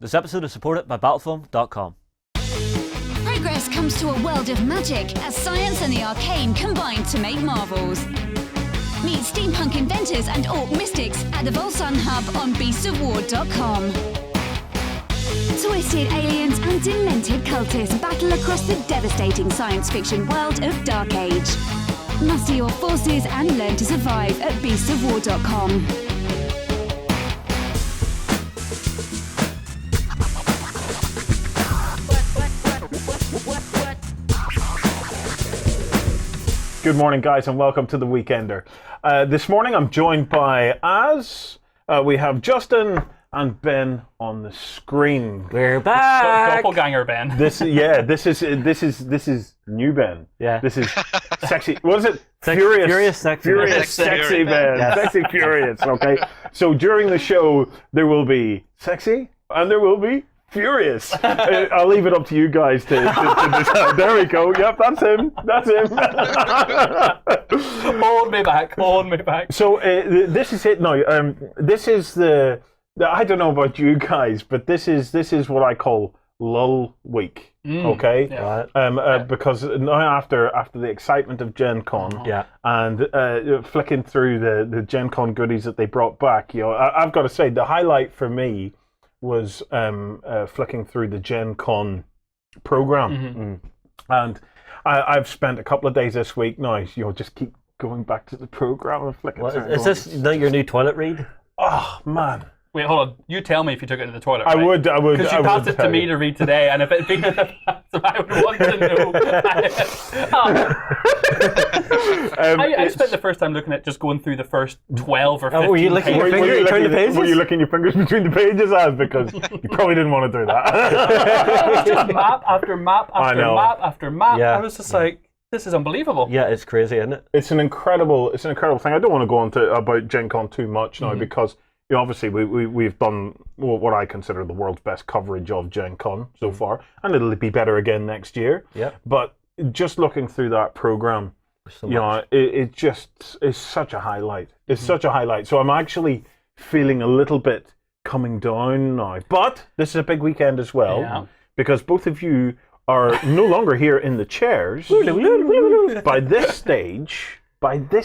This episode is supported by Battlefilm.com. Progress comes to a world of magic as science and the arcane combine to make marvels. Meet steampunk inventors and orc mystics at the Volsun Hub on beastsofwar.com. Twisted aliens and demented cultists battle across the devastating science fiction world of Dark Age. Muster your forces and learn to survive at beastsofwar.com. Good morning, guys, and welcome to The Weekender. This morning I'm joined by we have Justin and Ben on the screen. We're back! Doppelganger Ben. This is new Ben. Yeah. This is sexy. What is it? Furious, sexy Ben. Yes. Sexy, furious. Okay. So during the show there will be sexy and there will be furious. I'll leave it up to you guys to decide. There we go. Yep, that's him. Hold me back. So this is it now. This is the I don't know about you guys, but this is what I call lull week. Okay. Yeah. Because now after the excitement of Gen Con, and flicking through the Gen Con goodies that they brought back, I've got to say the highlight for me was flicking through the Gen Con program. And I've spent a couple of days this week now, just keep going back to the program and flicking through. Is this not your new toilet read? Oh, man. Wait, hold on. You tell me if you took it to the toilet. I right? would. Because you passed it to me to read today, and if it had been in the past, I would want to know. I spent the first time looking at just going through the first 12 or 15 were you licking your finger between the pages? Were you licking your fingers between the pages, because you probably didn't want to do that. It was just map after map after map after map. Yeah. I was just like, this is unbelievable. Yeah, it's crazy, isn't it? It's an incredible thing. I don't want to go on about Gen Con too much now because obviously we've done what I consider the world's best coverage of Gen Con so far, and it'll be better again next year. Yeah. But just looking through that program, it just is such a highlight. It's such a highlight. So I'm actually feeling a little bit coming down now. But this is a big weekend as well, because both of you are no longer here in the chairs. By this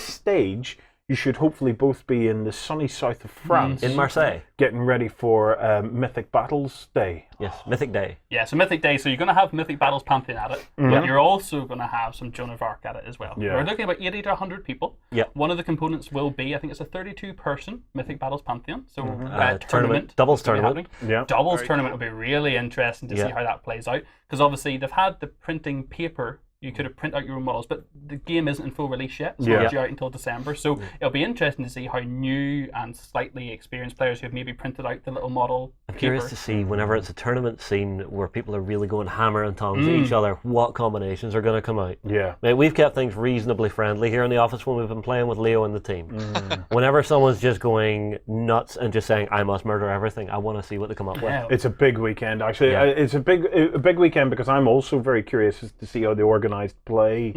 stage, you should hopefully both be in the sunny south of France. In Marseille. Getting ready for Mythic Battles Day. Yes, Mythic Day. Yeah, so Mythic Day. So you're going to have Mythic Battles Pantheon at it, but you're also going to have some Joan of Arc at it as well. Yeah. We're looking at about 80 to 100 people. Yeah. One of the components will be, I think it's a 32-person Mythic Battles Pantheon. So tournament. Doubles tournament. Yeah. Doubles tournament will be really interesting to see how that plays out. Because obviously they've had the printing paper. You could have print out your own models, but the game isn't in full release yet. It's not due out until December. So it'll be interesting to see how new and slightly experienced players who have maybe printed out the little model I'm curious to see whenever it's a tournament scene where people are really going hammer and tongs at each other, what combinations are going to come out. Yeah. Mate, we've kept things reasonably friendly here in the office when we've been playing with Leo and the team. Whenever someone's just going nuts and just saying, I must murder everything, I want to see what they come up with. It's a big weekend, actually. Yeah. It's a big weekend because I'm also very curious as to see how the organised play.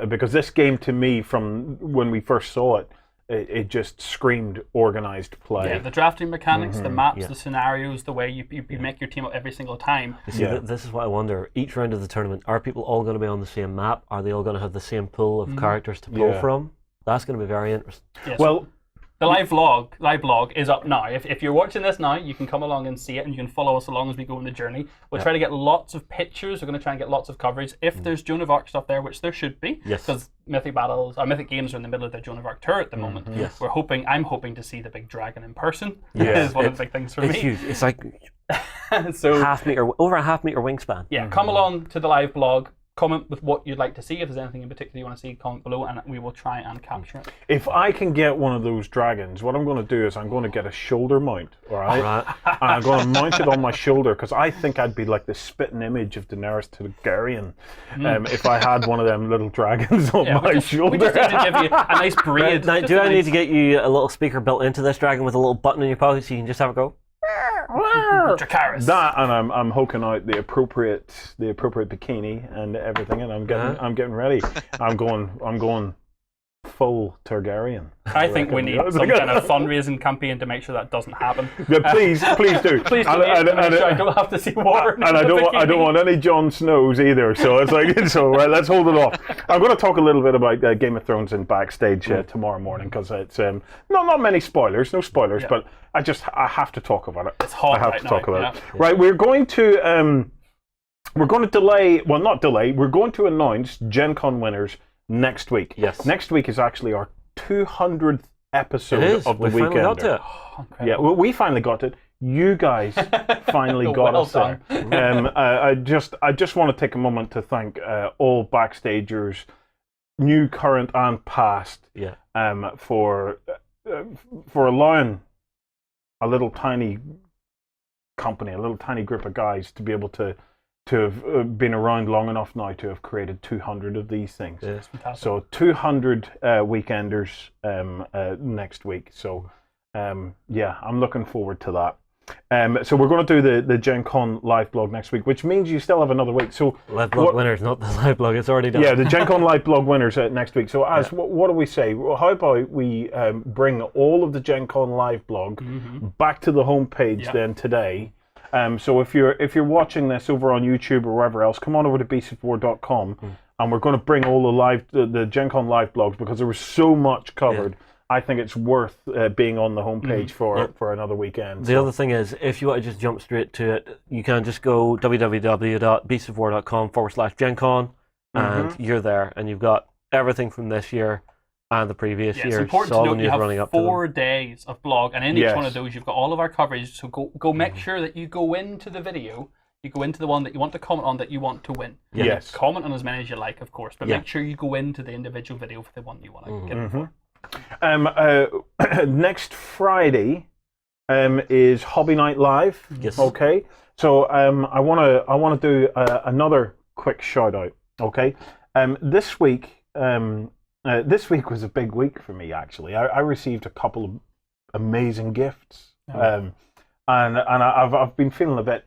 Because this game, to me, from when we first saw it, it just screamed organised play. Yeah, the drafting mechanics, the maps, the scenarios, the way you make your team up every single time. You see, this is what I wonder. Each round of the tournament, are people all going to be on the same map? Are they all going to have the same pool of characters to pull from? That's going to be very interesting. Yeah, Well, the live blog is up now. If you're watching this now, you can come along and see it, and you can follow us along as we go on the journey. We'll try to get lots of pictures. We're going to try and get lots of coverage. If there's Joan of Arc stuff there, which there should be, because Mythic Games are in the middle of their Joan of Arc tour at the moment. I'm hoping to see the big dragon in person. Is one of the big things for me. It's huge. It's like so over a half-meter wingspan. Yeah, come along to the live blog. Comment with what you'd like to see. If there's anything in particular you want to see, comment below, and we will try and capture it. If I can get one of those dragons, what I'm going to do is I'm going to get a shoulder mount, all right? And I'm going to mount it on my shoulder because I think I'd be like the spitting image of Daenerys Targaryen if I had one of them little dragons on my shoulder. We just need to give you a nice braid. Now, do I need to get you a little speaker built into this dragon with a little button in your pocket so you can just have it go? Dracarys. That, and I'm hoking out the appropriate bikini and everything, and I'm getting ready. I'm going full Targaryen. I think we need some kind of fundraising campaign to make sure that doesn't happen. Yeah, please do. Please do. I don't have to see war. And I don't want any Jon Snows either. So it's like, let's hold it off. I'm going to talk a little bit about Game of Thrones in backstage tomorrow morning because it's not many spoilers, no spoilers, but I have to talk about it. It's hot. I have to talk about it. Right, we're going to delay. Well, not delay. We're going to announce Gen Con winners next week. Yes. Next week is actually our 200th episode of the Finally got Weekender. to it. Yeah, well, we finally got it. You guys finally got us there. I just want to take a moment to thank all backstagers, new, current, and past, for allowing a little tiny company, a little tiny group of guys to be able to have been around long enough now to have created 200 of these things. Yeah. So 200 Weekenders next week. So I'm looking forward to that. So we're going to do the Gen Con live blog next week, which means you still have another week. So live blog winners, not the live blog. It's already done. Yeah, the Gen Con live blog winners next week. So what do we say? Well, how about we bring all of the Gen Con live blog back to the homepage then today? So if you're watching this over on YouTube or wherever else, come on over to beastofwar.com and we're going to bring all the Gen Con live blogs because there was so much covered. Yeah. I think it's worth being on the homepage for another weekend. The other thing is, if you want to just jump straight to it, you can just go www.beastofwar.com/GenCon and you're there, and you've got everything from this year and the previous year. It's important to note you have 4 days of blog, and in each one of those you've got all of our coverage, so go make sure that you go into the video, you go into the one that you want to comment on that you want to win. Yes. Comment on as many as you like, of course, but make sure you go into the individual video for the one you want to get in for. Next Friday is Hobby Night Live. Yes. Okay. So I want to do another quick shout out. Okay. This week was a big week for me actually. I received a couple of amazing gifts. And I've been feeling a bit,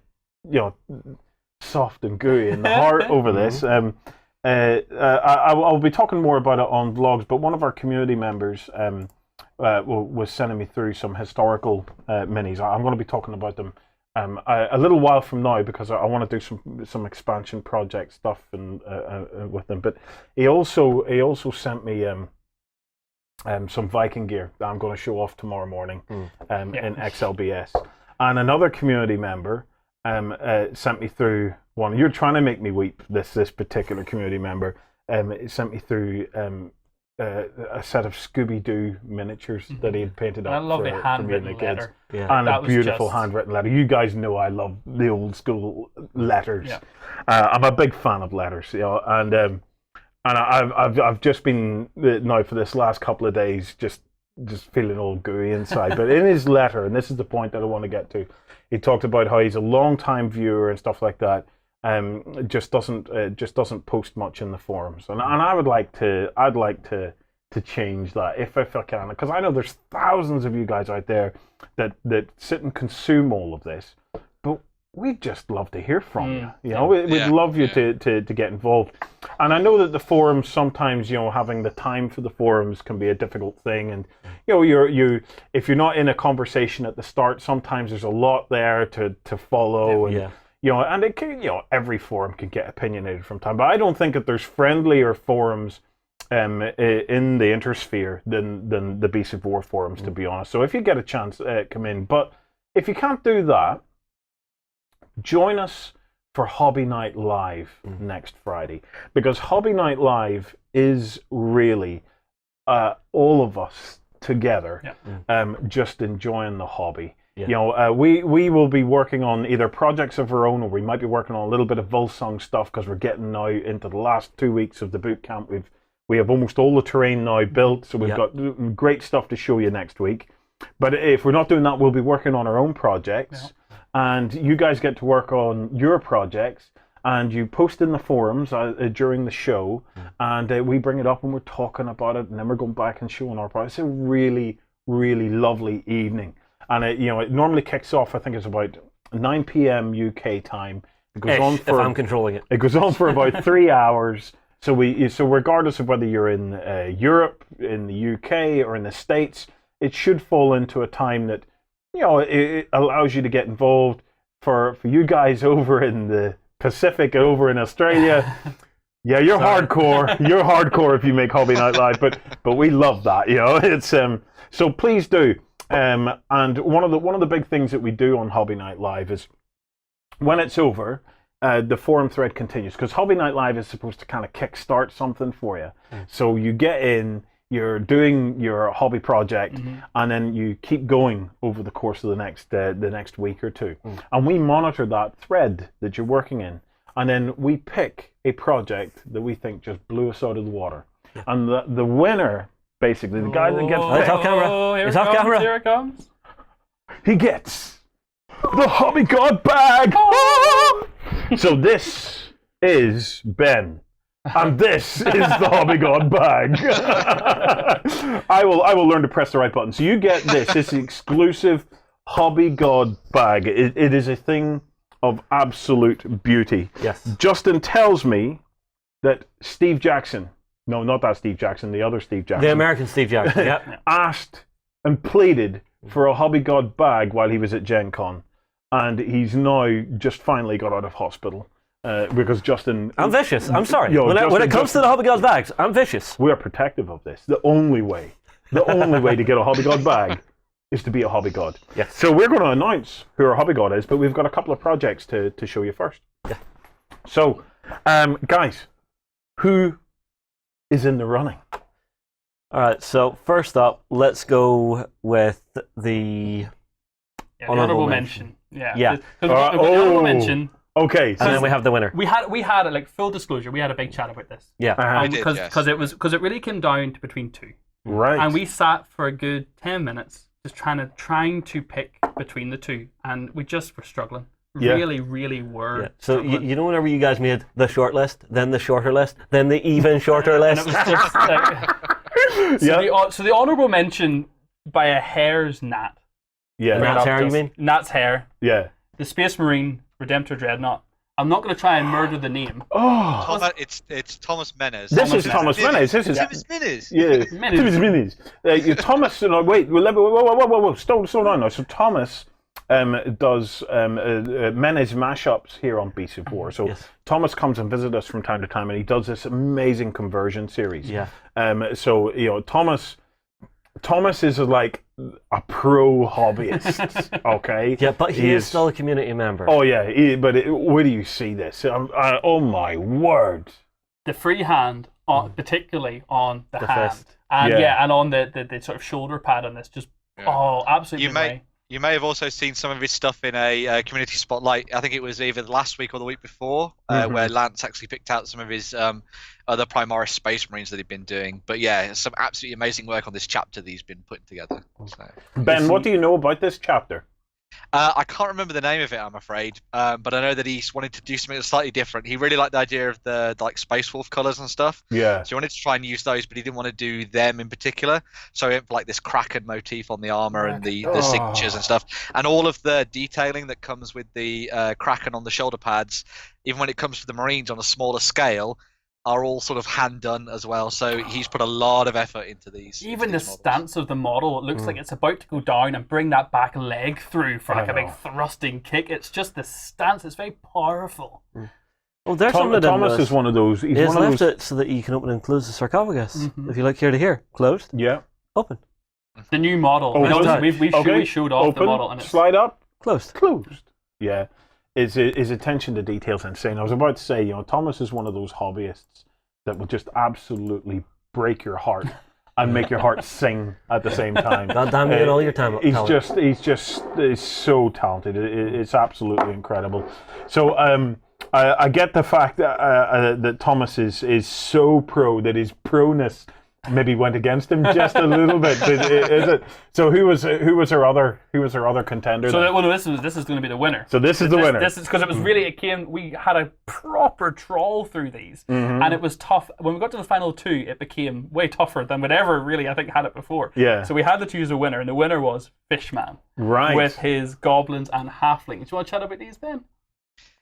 soft and gooey in the heart over this. I'll be talking more about it on vlogs, but one of our community members was sending me through some historical minis. I'm going to be talking about them a little while from now because I want to do some expansion project stuff and with them. But he also sent me some Viking gear that I'm going to show off tomorrow morning in XLBS. And another community member sent me through one. You're trying to make me weep. This particular community member sent me through a set of Scooby-Doo miniatures that he had painted up for me and the kids. And a beautiful handwritten letter. You guys know I love the old school letters. Yeah. I'm a big fan of letters, and I've just been now for this last couple of days just feeling all gooey inside. But in his letter, and this is the point that I want to get to, he talked about how he's a long-time viewer and stuff like that. Just doesn't post much in the forums, and I'd like to change that if I can, because I know there's thousands of you guys out there that sit and consume all of this, but we'd just love to hear from you. We'd love you to get involved, and I know that the forums sometimes having the time for the forums can be a difficult thing, and if you're not in a conversation at the start, sometimes there's a lot there to follow and. And it can, every forum can get opinionated from time, but I don't think that there's friendlier forums in the Intersphere than the Beasts of War forums, to be honest. So if you get a chance, come in. But if you can't do that, join us for Hobby Night Live next Friday, because Hobby Night Live is really all of us together, just enjoying the hobby. Yeah. We will be working on either projects of our own, or we might be working on a little bit of Volsung stuff because we're getting now into the last 2 weeks of the boot camp. We have almost all the terrain now built, so we've got great stuff to show you next week. But if we're not doing that, we'll be working on our own projects, and you guys get to work on your projects, and you post in the forums during the show, and we bring it up and we're talking about it, and then we're going back and showing our projects. It's a really, really lovely evening. And it normally kicks off, I think it's about 9 p.m. UK time. It goes on for, if I'm controlling it. It goes on for about 3 hours. So regardless of whether you're in Europe, in the UK, or in the States, it should fall into a time that it allows you to get involved. For you guys over in the Pacific, over in Australia, yeah, you're hardcore. You're hardcore if you make Hobby Night Live, but we love that. It's so please do. And one of the big things that we do on Hobby Night Live is when it's over, the forum thread continues, because Hobby Night Live is supposed to kind of kickstart something for you. So you get in. You're doing your hobby project, and then you keep going over the course of the next week or two. And we monitor that thread that you're working in, and then we pick a project that we think just blew us out of the water. And the winner, basically, the guy that gets picked, it's off camera. It's off camera. Here it comes. He gets the Hobby God bag. So this is Ben. And this is the Hobby God bag. I will learn to press the right button. So you get this. It's the exclusive Hobby God bag. It is a thing of absolute beauty. Yes. Justin tells me that Steve Jackson, no, not that Steve Jackson, the other Steve Jackson. The American Steve Jackson, yeah. Asked and pleaded for a Hobby God bag while he was at Gen Con. And he's now just finally got out of hospital. Because Justin... I'm vicious. I'm sorry. When it comes to the Hobby God bags, I'm vicious. We are protective of this. The only way to get a Hobby God bag is to be a Hobby God. Yes. So we're going to announce who our Hobby God is, but we've got a couple of projects to show you first. Yeah. So, guys, who is in the running? All right, so first up, let's go with the honorable mention. Yeah. Honorable mention... Okay, and then we have the winner. We had like full disclosure. We had a big chat about this. Yeah, because it really came down to between two. Right. And we sat for a good 10 minutes just trying to pick between the two, and we just were struggling. Yeah. Really were. Yeah. So you know, whenever you guys made the short list, then the shorter list, then the even shorter list. And it was just, so the honorable mention by a hair's Nat. Yeah. Nat's hair, you mean? Nat's hair. Yeah. The Space Marine Redemptor Dreadnought. I'm not going to try and murder the name. Oh, it's Thomas Menes. This is Thomas Menes. This is Thomas Menes. Yeah, Thomas Menes. Thomas. No, wait. Whoa. Slow down now. So Thomas does Menes mashups here on Beasts of War. So yes. Thomas comes and visits us from time to time, and he does this amazing conversion series. Yeah. So Thomas is like a pro hobbyist, okay? Yeah, but he is still a community member. Oh yeah, where do you see this? Oh my word! The free hand, particularly on the hand, fist. and on the sort of shoulder pad on this, just absolutely. You may have also seen some of his stuff in a community spotlight. I think it was either last week or the week before, where Lance actually picked out some of his other Primaris Space Marines that he'd been doing. But yeah, some absolutely amazing work on this chapter that he's been putting together. So. Ben, what do you know about this chapter? I can't remember the name of it, I'm afraid, but I know that he's wanted to do something slightly different. He really liked the idea of the Space Wolf colours and stuff. Yeah. So he wanted to try and use those, but he didn't want to do them in particular. So he went for like this Kraken motif on the armour and the signatures and stuff, and all of the detailing that comes with the Kraken on the shoulder pads, even when it comes to the Marines on a smaller scale, are all sort of hand done as well. So he's put a lot of effort into these. Even the stance of the model, it looks like it's about to go down and bring that back leg through for like a big thrusting kick. It's just the stance. It's very powerful. Well, there's Thomas is one of those. He's left it so that you can open and close the sarcophagus. If you look here to here, closed. Yeah. Open. The new model. We showed off open, the model and it's slide up. Closed. Yeah. His attention to detail is insane. I was about to say, Thomas is one of those hobbyists that will just absolutely break your heart and make your heart sing at the same time. God damn you and all your time. He's so talented. It's absolutely incredible. So I get the fact that Thomas is so pro that his proness maybe went against him just a little bit. Is it? So who was her other contender? So this is going to be the winner. So this is the winner. This is because it was really we had a proper trawl through these, and it was tough. When we got to the final two, it became way tougher than whatever really I think had it before. Yeah. So we had to choose a winner, and the winner was Fishman. Right. With his goblins and halflings. Do you want to chat about these, Ben?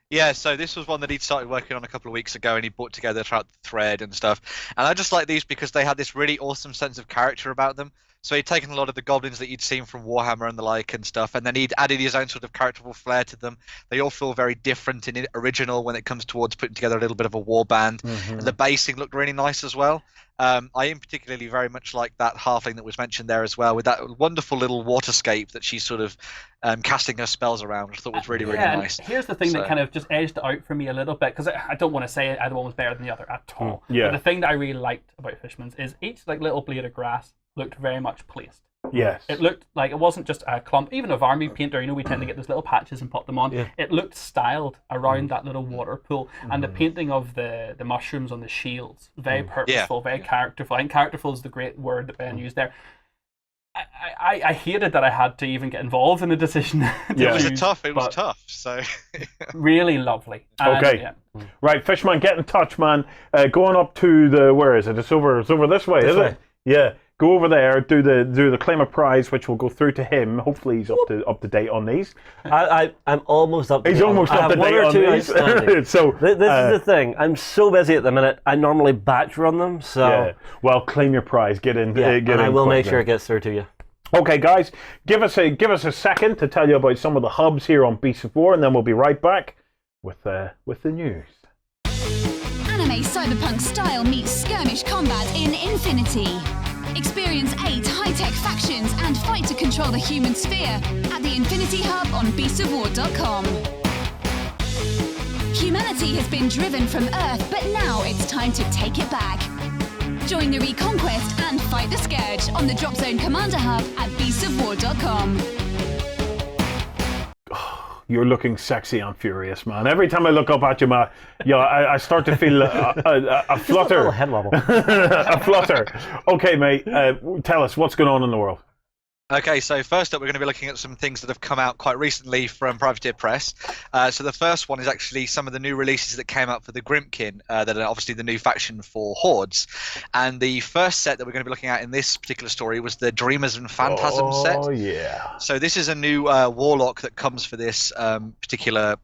Yeah, so this was one that he'd started working on a couple of weeks ago, and he brought together throughout the thread and stuff. And I just like these because they had this really awesome sense of character about them. So he'd taken a lot of the goblins that you'd seen from Warhammer and the like and stuff, and then he'd added his own sort of characterful flair to them. They all feel very different and original when it comes towards putting together a little bit of a war band. And the basing looked really nice as well. I in particularly very much like that halfling that was mentioned there as well, with that wonderful little waterscape that she's sort of casting her spells around, which I thought was really, really nice. Here's the thing that kind of just edged it out for me a little bit, because I don't want to say either one was better than the other at all. Yeah. But the thing that I really liked about Fishman's is each like little blade of grass looked very much placed. Yes. It looked like it wasn't just a clump. Even a Varmy painter, we tend to get those little patches and pop them on. Yeah. It looked styled around that little water pool. And the painting of the mushrooms on the shields, very purposeful, very characterful. I think characterful is the great word that Ben used there. I hated that I had to even get involved in the decision. It was tough. So really lovely. Okay. Right, Fishman, get in touch, man. Going up to the, where is it? It's over this way, is it? Yeah. Go over there, do the claim a prize, which will go through to him. Hopefully, he's up to date on these. I'm almost up to date. He's almost up to date on these. So this is the thing. I'm so busy at the minute. I normally batch run them. So yeah. Well, claim your prize. Get in. And I will make sure it gets through to you. Okay, guys, give us a second to tell you about some of the hubs here on Beasts of War, and then we'll be right back with the news. Anime cyberpunk style meets skirmish combat in Infinity. Experience 8 high-tech factions and fight to control the human sphere at the Infinity Hub on beastsofwar.com. Humanity has been driven from Earth, but now it's time to take it back. Join the Reconquest and fight the Scourge on the Drop Zone Commander Hub at beastsofwar.com. You're looking sexy and furious, man. Every time I look up at you, man, I start to feel a flutter. A head wobble. A flutter. Okay, mate, tell us what's going on in the world. Okay, so first up, we're going to be looking at some things that have come out quite recently from Privateer Press. So the first one is actually some of the new releases that came out for the Grimkin, that are obviously the new faction for Hordes. And the first set that we're going to be looking at in this particular story was the Dreamers and Phantasms set. Oh, yeah. So this is a new warlock that comes for this particular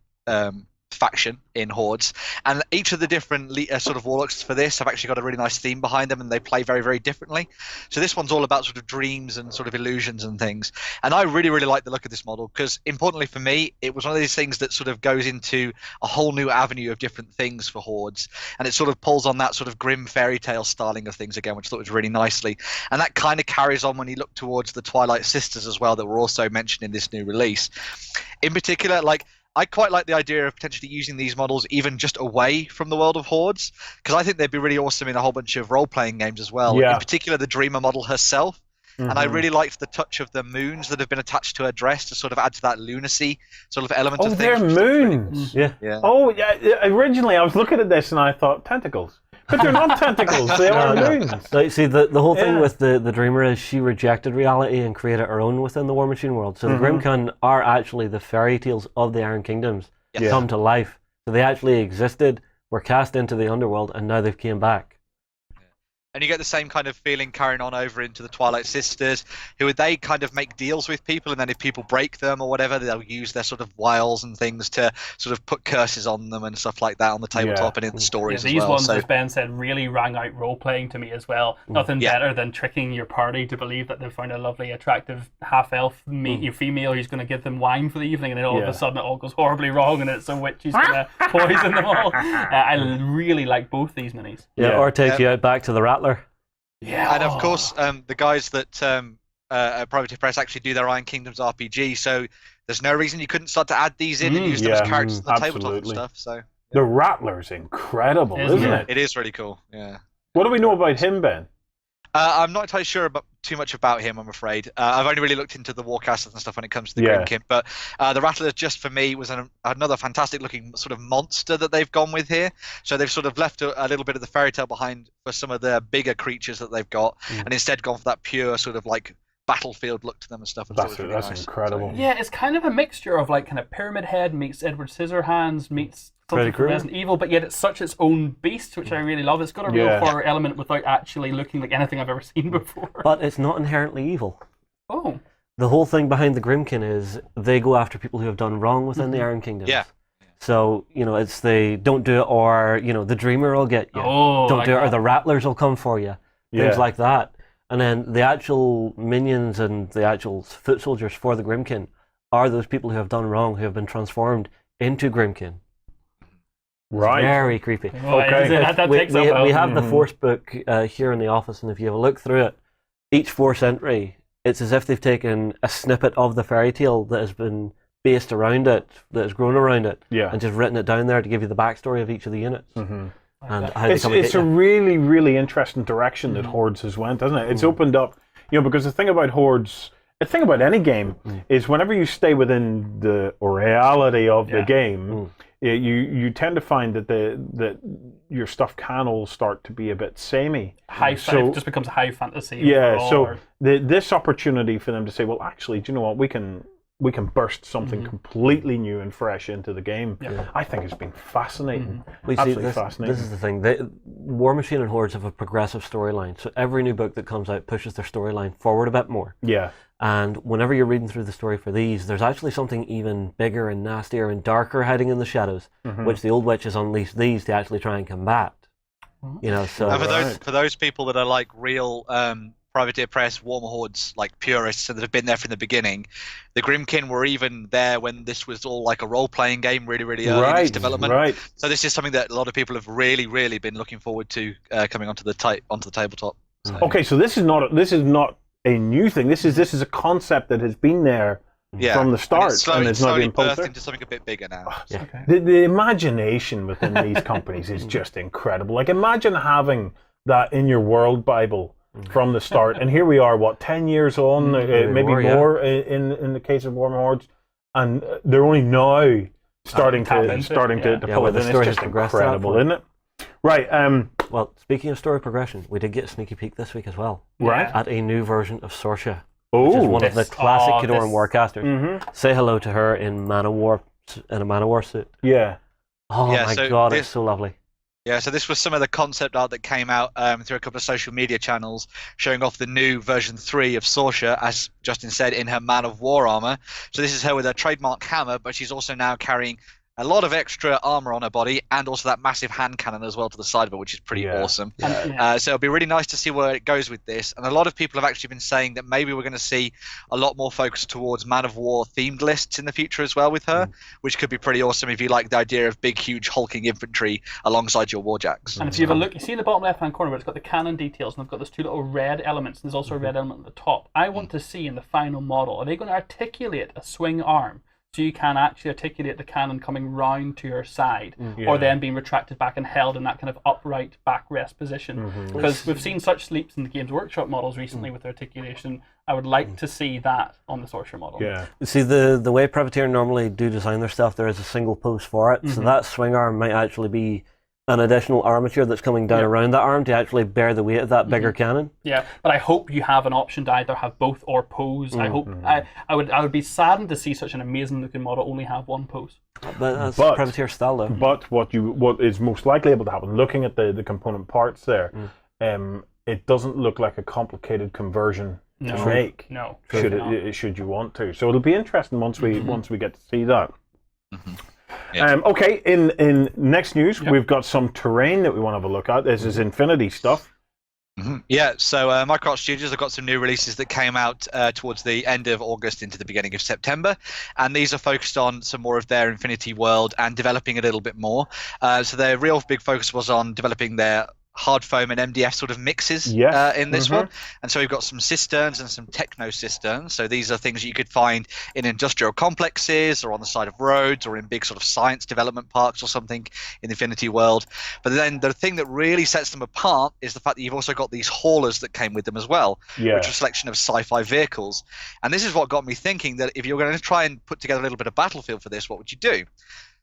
faction in Hordes, and each of the different sort of warlocks for this have actually got a really nice theme behind them, and they play very, very differently. So this one's all about sort of dreams and sort of illusions and things, and I really, really like the look of this model because, importantly for me, it was one of these things that sort of goes into a whole new avenue of different things for Hordes, and it sort of pulls on that sort of grim fairy tale styling of things again, which I thought was really nicely, and that kind of carries on when you look towards the Twilight Sisters as well that were also mentioned in this new release. In particular, like, I quite like the idea of potentially using these models even just away from the world of Hordes, because I think they'd be really awesome in a whole bunch of role-playing games as well. Yeah. In particular, the Dreamer model herself. And I really liked the touch of the moons that have been attached to her dress to sort of add to that lunacy sort of element of things. Oh, they're moons. Yeah. Oh, yeah. Originally, I was looking at this and I thought tentacles. But they're not tentacles, they are moons. Like, see, the whole thing with the Dreamer is she rejected reality and created her own within the War Machine world. So the Grimkin are actually the fairy tales of the Iron Kingdoms come to life. So they actually existed, were cast into the underworld, and now they've came back. And you get the same kind of feeling carrying on over into the Twilight Sisters, who they kind of make deals with people, and then if people break them or whatever, they'll use their sort of wiles and things to sort of put curses on them and stuff like that on the tabletop and in the stories as well. These ones, as Ben said, really rang out role-playing to me as well. Nothing better than tricking your party to believe that they've found a lovely, attractive half-elf female who's going to give them wine for the evening, and then all of a sudden it all goes horribly wrong, and it's a witch who's going to poison them all. I really like both these minis. Yeah, or take you out back to the Rattler. Yeah, and of course, the guys that at Privateer Press actually do their Iron Kingdoms RPG, so there's no reason you couldn't start to add these in and use them as characters on the tabletop and stuff. So the Rattler's incredible, isn't it? It is really cool. Yeah. What do we know about him, Ben? I'm not entirely sure about too much about him, I'm afraid. I've only really looked into the Warcasters and stuff when it comes to the Grimkin, but the Rattler just for me was another fantastic looking sort of monster that they've gone with here. So they've sort of left a little bit of the fairy tale behind for some of the bigger creatures that they've got, and instead gone for that pure sort of like battlefield look to them and stuff. And that's really nice. incredible. So, yeah, it's kind of a mixture of like kind of Pyramid Head meets Edward Scissorhands meets something from Resident Evil, but yet it's such its own beast, which I really love. It's got a real horror element without actually looking like anything I've ever seen before. But it's not inherently evil. Oh. The whole thing behind the Grimkin is they go after people who have done wrong within the Iron Kingdoms. Yeah. So, it's the don't do it, or, the Dreamer will get you. Don't do it, or the Rattlers will come for you. Things like that. And then the actual minions and the actual foot soldiers for the Grimkin are those people who have done wrong, who have been transformed into Grimkin. Right. Very creepy. Okay. We have the Force book here in the office, and if you have a look through it, each Force entry, it's as if they've taken a snippet of the fairy tale that has been based around it, that has grown around it, and just written it down there to give you the backstory of each of the units. And how it's a really, really interesting direction that Hordes has went, hasn't it? It's opened up, because the thing about Hordes, the thing about any game is whenever you stay within the reality of the game, you tend to find that your stuff can all start to be a bit samey. It just becomes high fantasy. Yeah, so this opportunity for them to say, well, actually, do you know what, we can burst something completely new and fresh into the game. I think it's been fascinating. Absolutely fascinating. This is the thing. War Machine and Hordes have a progressive storyline, so every new book that comes out pushes their storyline forward a bit more. Yeah. And whenever you're reading through the story for these, there's actually something even bigger and nastier and darker hiding in the shadows, which the Old Witches unleashed these to actually try and combat. So and for those people that are like real Privateer Press, Warmer Hordes, like purists that have been there from the beginning, the Grimkin were even there when this was all like a role-playing game, really, really early in its development. Right. So this is something that a lot of people have really, really been looking forward to coming onto the tabletop. So. Okay, so this is not a new thing. This is a concept that has been there from the start, and it's not being birthed into something a bit bigger now. The imagination within these companies is just incredible. Like, imagine having that in your world Bible from the start, and here we are, 10 years on, maybe more in the case of Warm Hordes, and they're only now starting to pull it in. It's just incredible, isn't it? Right. Well, speaking of story progression, we did get a sneaky peek this week as well. Right. At a new version of Sorsha, which is one of the classic Khadoran warcasters. Say hello to her in a Man of War suit. Yeah. Oh my God, it's so lovely. Yeah, so this was some of the concept art that came out through a couple of social media channels showing off the new version 3 of Sorsha, as Justin said, in her Man of War armor. So this is her with her trademark hammer, but she's also now carrying a lot of extra armor on her body, and also that massive hand cannon as well to the side of her, which is pretty awesome. So it'll be really nice to see where it goes with this. And a lot of people have actually been saying that maybe we're going to see a lot more focus towards Man of War themed lists in the future as well with her, which could be pretty awesome if you like the idea of big, huge, hulking infantry alongside your warjacks. And if you have a look, you see in the bottom left-hand corner where it's got the cannon details, and they've got those two little red elements, and there's also a red element at the top. I want to see in the final model, are they going to articulate a swing arm? So you can actually articulate the cannon coming round to your side, or then being retracted back and held in that kind of upright backrest position. Because we've seen such leaps in the Games Workshop models recently with articulation. I would like to see that on the Sorsha model. Yeah. See, the way Privateer normally do design their stuff, there is a single post for it. So that swing arm might actually be an additional armature that's coming down around that arm to actually bear the weight of that bigger cannon. Yeah, but I hope you have an option to either have both or pose. I hope I would be saddened to see such an amazing looking model only have one pose. But that's Privateer style, though. But what is most likely able to happen, looking at the component parts there, it doesn't look like a complicated conversion to make. No, should you want to. So it'll be interesting once we get to see that. Yeah. Okay, in next news, we've got some terrain that we want to have a look at. This is Infinity stuff. Yeah, so Microsoft Studios have got some new releases that came out towards the end of August into the beginning of September, and these are focused on some more of their Infinity world and developing a little bit more. So their real big focus was on developing their hard foam and MDF sort of mixes in this one. And so we've got some cisterns and some techno cisterns. So these are things you could find in industrial complexes or on the side of roads or in big sort of science development parks or something in the Infinity world. But then the thing that really sets them apart is the fact that you've also got these haulers that came with them as well, which are a selection of sci-fi vehicles. And this is what got me thinking that if you're going to try and put together a little bit of battlefield for this, what would you do?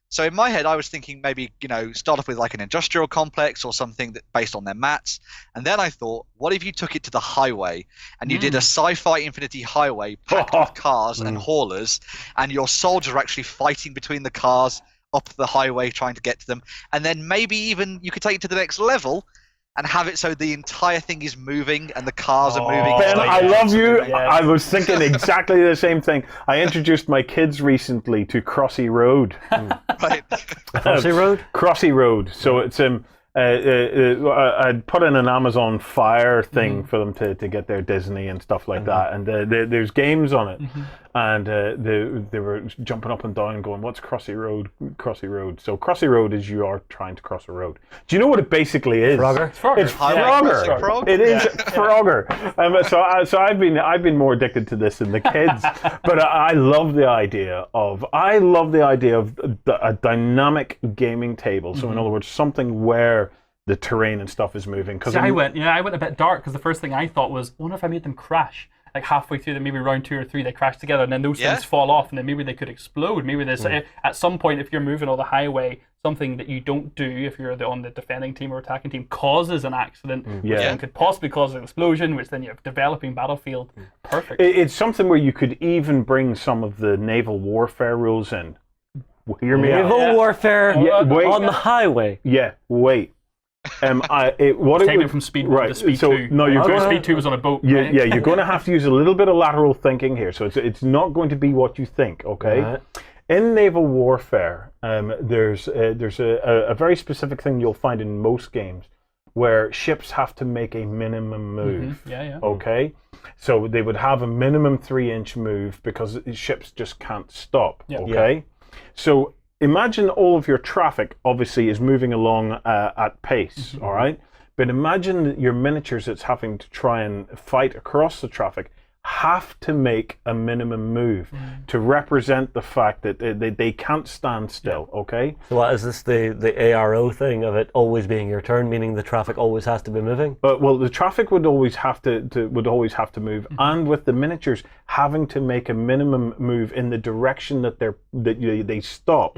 So in my head, I was thinking maybe, start off with like an industrial complex or something that based on their mats. And then I thought, what if you took it to the highway and you did a sci-fi Infinity highway packed with cars and haulers, and your soldiers are actually fighting between the cars up the highway trying to get to them. And then maybe even you could take it to the next level and have it so the entire thing is moving and the cars are moving. Ben, I love you. I was thinking exactly the same thing. I introduced my kids recently to Crossy Road. Right. Crossy Road? Crossy Road. So it's I'd put in an Amazon Fire thing for them to get their Disney and stuff like that, and there's games on it, and they were jumping up and down going, what's Crossy Road? Crossy Road. So Crossy Road is you are trying to cross a road. Do you know what it basically is? Frogger? It's Frogger. It's Frogger. It is Frogger. So I've been more addicted to this than the kids, but I love the idea of a dynamic gaming table. So in other words, something where the terrain and stuff is moving. See, I went a bit dark because the first thing I thought was, what if I made them crash? Like halfway through, maybe round 2 or 3, they crash together, and then those things fall off, and then maybe they could explode. Maybe there's at some point, if you're moving on the highway, something that you don't do if you're on the defending team or attacking team causes an accident, which then could possibly cause an explosion, which then you have developing battlefield. Perfect. It's something where you could even bring some of the naval warfare rules in. Hear me out. Naval warfare on the highway. Yeah, wait. Taking it from speed 1 to speed 2. No, speed 2 was on a boat. Yeah, you're going to have to use a little bit of lateral thinking here. So it's not going to be what you think, okay? Right. In naval warfare, there's a very specific thing you'll find in most games where ships have to make a minimum move. Okay? So they would have a minimum 3-inch move because ships just can't stop, okay? So imagine all of your traffic obviously is moving along at pace, all right? But imagine that your miniatures that's having to try and fight across the traffic have to make a minimum move to represent the fact that they can't stand still, okay? So what is this, the ARO thing of it always being your turn, meaning the traffic always has to be moving? Well, the traffic would always have to move, and with the miniatures having to make a minimum move in the direction that they stop.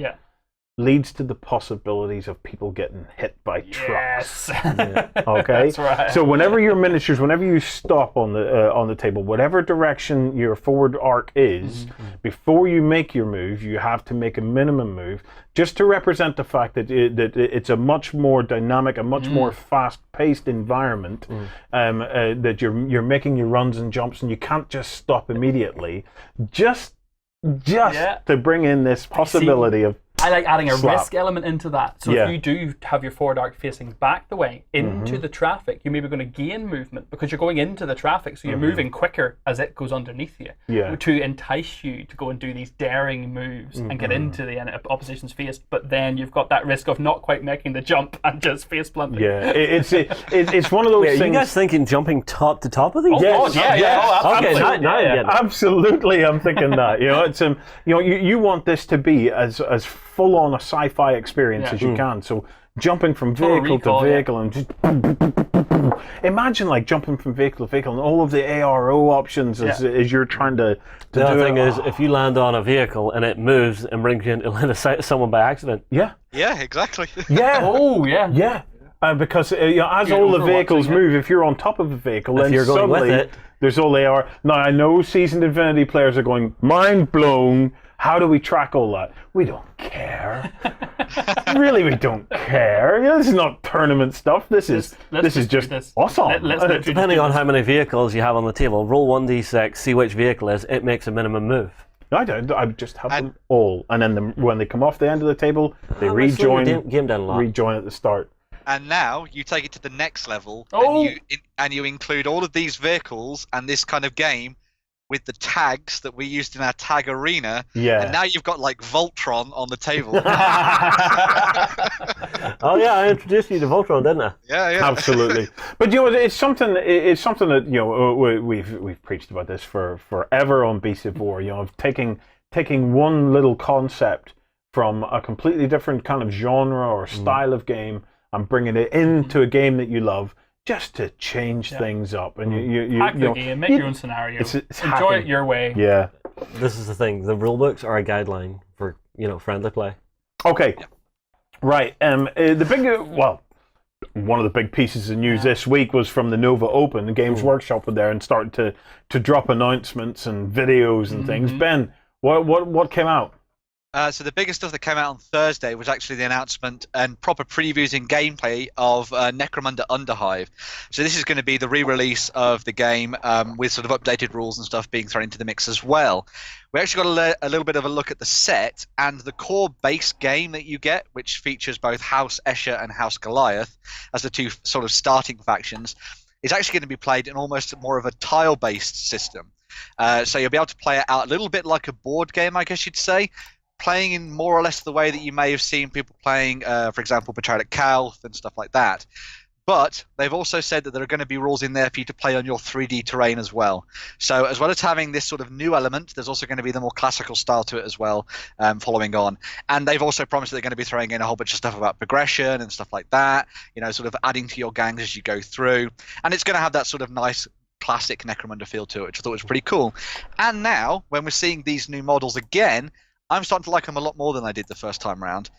Leads to the possibilities of people getting hit by trucks. Okay, that's right. So whenever you stop on the table, whatever direction your forward arc is, before you make your move, you have to make a minimum move, just to represent the fact that it's a much more dynamic, a much more fast-paced environment. That you're making your runs and jumps, and you can't just stop immediately. Just to bring in this possibility of. I like adding a risk element into that. So if you do have your forward arc facing back the way into the traffic, you're maybe going to gain movement because you're going into the traffic, so you're moving quicker as it goes underneath you to entice you to go and do these daring moves and get into the opposition's face. But then you've got that risk of not quite making the jump and just face planting. Yeah, it's one of those things. Are you guys thinking jumping top to top of these? Absolutely, I'm thinking that. It's you want this to be as full on a sci-fi experience as you can. So jumping from vehicle to vehicle and just imagine like jumping from vehicle to vehicle and all of the ARO options as you're trying to the other thing is if you land on a vehicle and it moves and brings you into line of sight of someone by accident. Yeah, exactly. Because as all the vehicles move, if you're on top of a vehicle, then you're going suddenly with it, there's all AR. Now I know seasoned Infinity players are going mind blown. How do we track all that? We don't care. Really, we don't care. This is not tournament stuff. This is just awesome. Depending on how many vehicles you have on the table, roll 1d6, see which vehicle is. It makes a minimum move. I don't. I just have them all, and then when they come off the end of the table, they rejoin. Game down a lot. Rejoin at the start. And now you take it to the next level, and you include all of these vehicles and this kind of game with the tags that we used in our tag arena. And now you've got like Voltron on the table. Oh yeah, I introduced you to Voltron, didn't I? Yeah. Absolutely. But it's something that we've preached about this for forever on Beasts of War. Of taking one little concept from a completely different kind of genre or style of game and bringing it into a game that you love. Just to change things up, and you hack the game, make your own scenario, enjoy it your way. Yeah, this is the thing. The rule books are a guideline for friendly play. Okay, right. One of the big pieces of news this week was from the Nova Open. The Games Workshop were there and started to drop announcements and videos and things. Ben, what came out? So the biggest stuff that came out on Thursday was actually the announcement and proper previews and gameplay of Necromunda Underhive. So this is going to be the re-release of the game with sort of updated rules and stuff being thrown into the mix as well. We actually got a little bit of a look at the set and the core base game that you get, which features both House Escher and House Goliath as the two sort of starting factions, is actually going to be played in almost more of a tile-based system. So you'll be able to play it out a little bit like a board game, I guess you'd say, playing in more or less the way that you may have seen people playing, for example, Betrayed at Calth and stuff like that. But they've also said that there are going to be rules in there for you to play on your 3D terrain as well. So as well as having this sort of new element, there's also going to be the more classical style to it as well, following on. And they've also promised that they're going to be throwing in a whole bunch of stuff about progression and stuff like that, you know, sort of adding to your gangs as you go through. And it's going to have that sort of nice classic Necromunda feel to it, which I thought was pretty cool. And now, when we're seeing these new models again, I'm starting to like them a lot more than I did the first time round.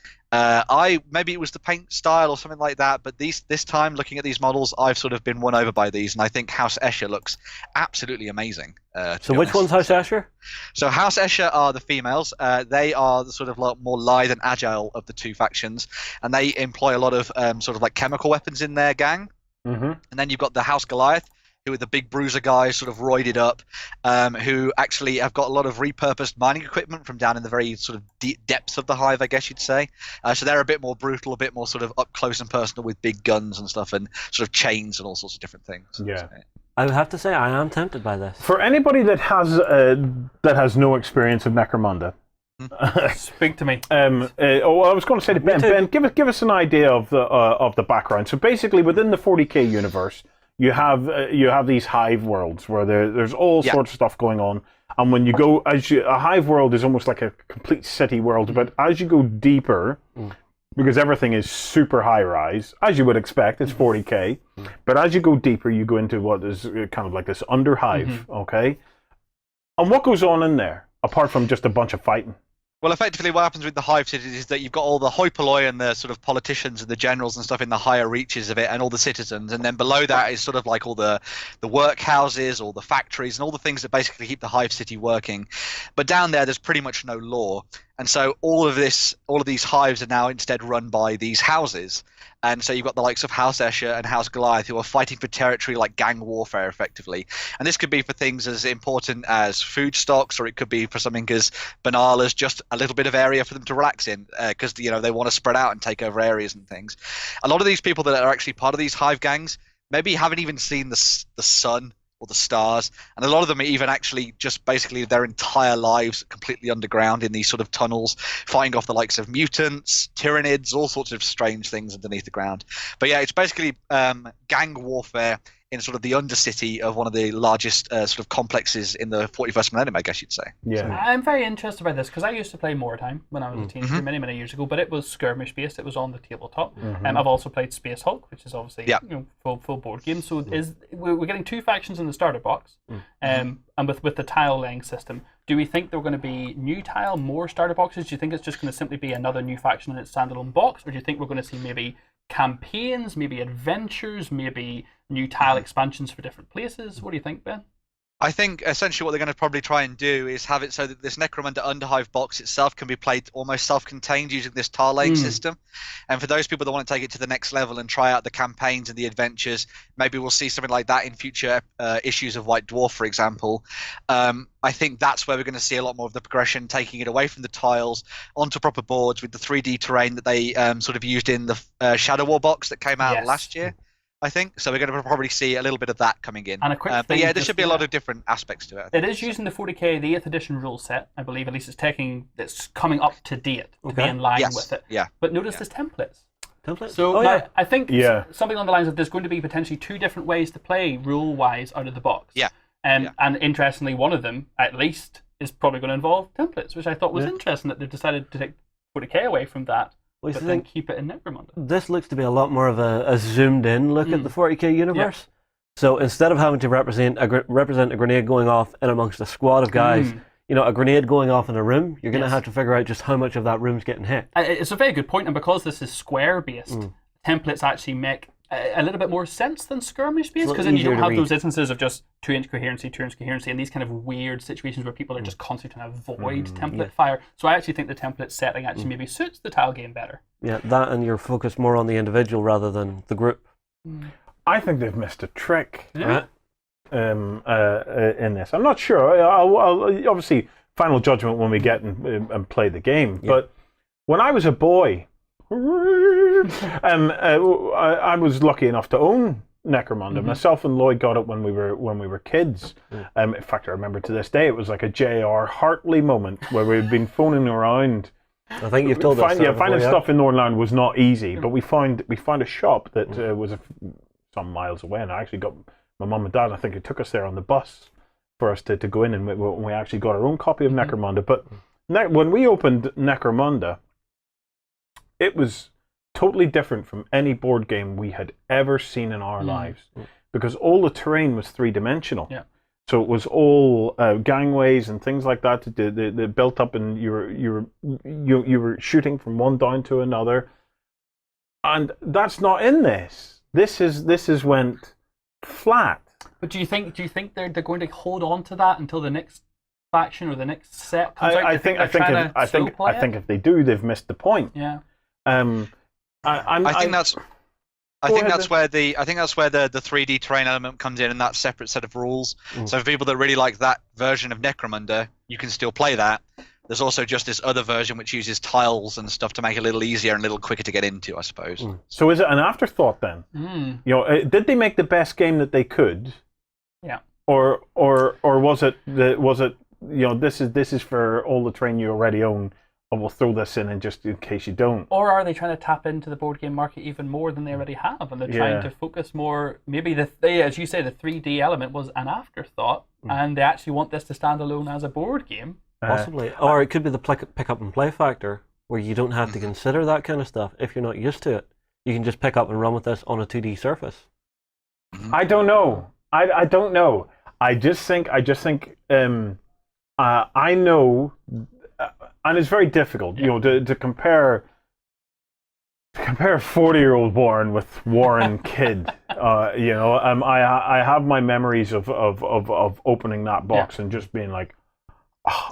Maybe it was the paint style or something like that, but this time, looking at these models, I've sort of been won over by these, and I think House Escher looks absolutely amazing. So which one's House Escher? So House Escher are the females. They are the sort of more lithe and agile of the two factions, and they employ a lot of sort of like chemical weapons in their gang. Mm-hmm. And then you've got the House Goliath, who are the big bruiser guys, sort of roided up, who actually have got a lot of repurposed mining equipment from down in the very sort of deep depths of the hive, I guess you'd say. So they're a bit more brutal, a bit more sort of up close and personal with big guns and stuff and sort of chains and all sorts of different things. Yeah. So, I would have to say I am tempted by this. For anybody that has no experience of Necromunda, speak to me. I was going to say to Ben, give us an idea of the background. So basically, within the 40k universe, you have these hive worlds where there's all sorts of stuff going on, and when you go a hive world is almost like a complete city world. But as you go deeper, because everything is super high rise, as you would expect, it's 40k. But as you go deeper, you go into what is kind of like this underhive, okay? And what goes on in there apart from just a bunch of fighting? Well, effectively, what happens with the hive cities is that you've got all the hoi polloi and the sort of politicians and the generals and stuff in the higher reaches of it, and all the citizens, and then below that is sort of like all the workhouses, all the factories, and all the things that basically keep the hive city working. But down there's pretty much no law, and so all of these hives are now instead run by these houses. And so you've got the likes of House Escher and House Goliath who are fighting for territory, like gang warfare, effectively. And this could be for things as important as food stocks, or it could be for something as banal as just a little bit of area for them to relax in, because they want to spread out and take over areas and things. A lot of these people that are actually part of these hive gangs maybe haven't even seen the sun or the stars, and a lot of them are even actually just basically their entire lives completely underground in these sort of tunnels, fighting off the likes of mutants, tyrannids, all sorts of strange things underneath the ground. But yeah, it's basically gang warfare in sort of the undercity of one of the largest sort of complexes in the 41st millennium, I guess you'd say. Yeah, so I'm very interested by this because I used to play Moortime when I was a teenager many years ago, but it was skirmish based. It was on the tabletop. I've also played Space Hulk, which is obviously full board game. So we're getting two factions in the starter box, and with the tile laying system. Do we think there are going to be new tile, more starter boxes? Do you think it's just going to simply be another new faction in its standalone box, or do you think we're going to see maybe campaigns, maybe adventures, maybe new tile expansions for different places? What do you think, Ben? I think essentially what they're going to probably try and do is have it so that this Necromunda Underhive box itself can be played almost self-contained using this tile laying system. And for those people that want to take it to the next level and try out the campaigns and the adventures, maybe we'll see something like that in future issues of White Dwarf, for example. I think that's where we're going to see a lot more of the progression, taking it away from the tiles onto proper boards with the 3D terrain that they sort of used in the Shadow War box that came out last year. I think so. We're going to probably see a little bit of that coming in. And a quick thing, but yeah, there should be a lot of different aspects to it. It is using the 40k, the 8th edition rule set, I believe. At least it's coming up to date to be in line with it. Yeah. But notice there's templates. So I think something on the lines of there's going to be potentially two different ways to play rule-wise out of the box. Yeah. And interestingly, one of them at least is probably going to involve templates, which I thought was interesting that they've decided to take 40k away from that. But then keep it in Necromunda. This looks to be a lot more of a zoomed-in look at the 40k universe. So instead of having to represent a grenade going off in amongst a squad of guys, a grenade going off in a room, you're going to have to figure out just how much of that room's getting hit. It's a very good point, and because this is square-based, templates actually make a little bit more sense than skirmish-based, because then you don't have those instances of just 2-inch coherency, 2-inch coherency, and these kind of weird situations where people are just constantly trying to avoid template fire. So I actually think the template setting actually maybe suits the tile game better. Yeah, that, and you're focused more on the individual rather than the group. I think they've missed a trick in this. I'm not sure. I'll obviously, final judgment when we get and play the game. But when I was a boy, I was lucky enough to own Necromunda. Myself and Lloyd got it when we were kids. In fact, I remember to this day it was like a J.R. Hartley moment where we'd been phoning around. I think you've told us. Finding stuff in Northern Ireland was not easy, but we found a shop that was some miles away, and I actually got my mum and dad. I think it took us there on the bus for us to go in, and we actually got our own copy of Necromunda. But when we opened Necromunda, it was totally different from any board game we had ever seen in our lives, because all the terrain was three-dimensional. Yeah. So it was all gangways and things like that. They built up, and you were shooting from one down to another, and that's not in this. This is went flat. But do you think they're going to hold on to that until the next faction or the next set comes out? I think if they do, they've missed the point. Yeah. I think that's where the 3D terrain element comes in, and that separate set of rules. So for people that really like that version of Necromunda, you can still play that. There's also just this other version which uses tiles and stuff to make it a little easier and a little quicker to get into, I suppose. So is it an afterthought then? Did they make the best game that they could? Yeah. Or was it this is for all the terrain you already own, and we'll throw this in just in case you don't? Or are they trying to tap into the board game market even more than they already have, and they're trying to focus more? Maybe as you say, the 3D element was an afterthought, and they actually want this to stand alone as a board game. Possibly. Or it could be the pick up and play factor, where you don't have to consider that kind of stuff if you're not used to it. You can just pick up and run with this on a 2D surface. I don't know. I don't know. I just think I know, and it's very difficult, to compare a 40-year-old Warren with Warren Kid. I have my memories of opening that box and just being like,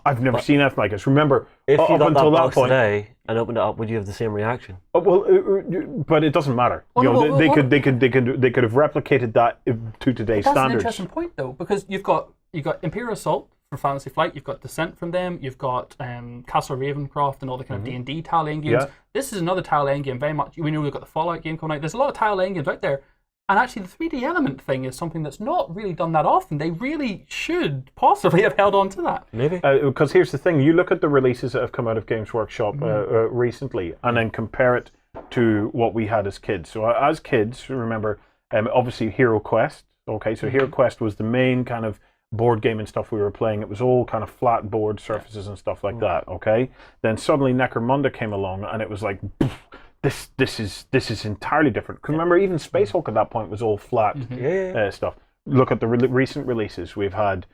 I've never seen anything like this. Remember, if you got until that box that point today and opened it up, would you have the same reaction? But it doesn't matter. They could have replicated that to today's standards. That's an interesting point, though, because you've got Imperial Assault for Fantasy Flight, you've got Descent from them, you've got Castle Ravencroft and all the kind of D&D tile end games. Yeah. This is another tile end game, very much. We know we've got the Fallout game coming out. There's a lot of tile end games out there. And actually, the 3D element thing is something that's not really done that often. They really should possibly have held on to that. Maybe. Because here's the thing. You look at the releases that have come out of Games Workshop recently, and then compare it to what we had as kids. So as kids, remember, obviously Hero Quest. Okay, so Hero Quest was the main kind of board game and stuff we were playing. It was all kind of flat board surfaces and stuff like that. Okay. Then suddenly Necromunda came along, and it was like, This is entirely different. Because remember, even Space Hulk at that point was all flat stuff. Look at the recent releases. We've had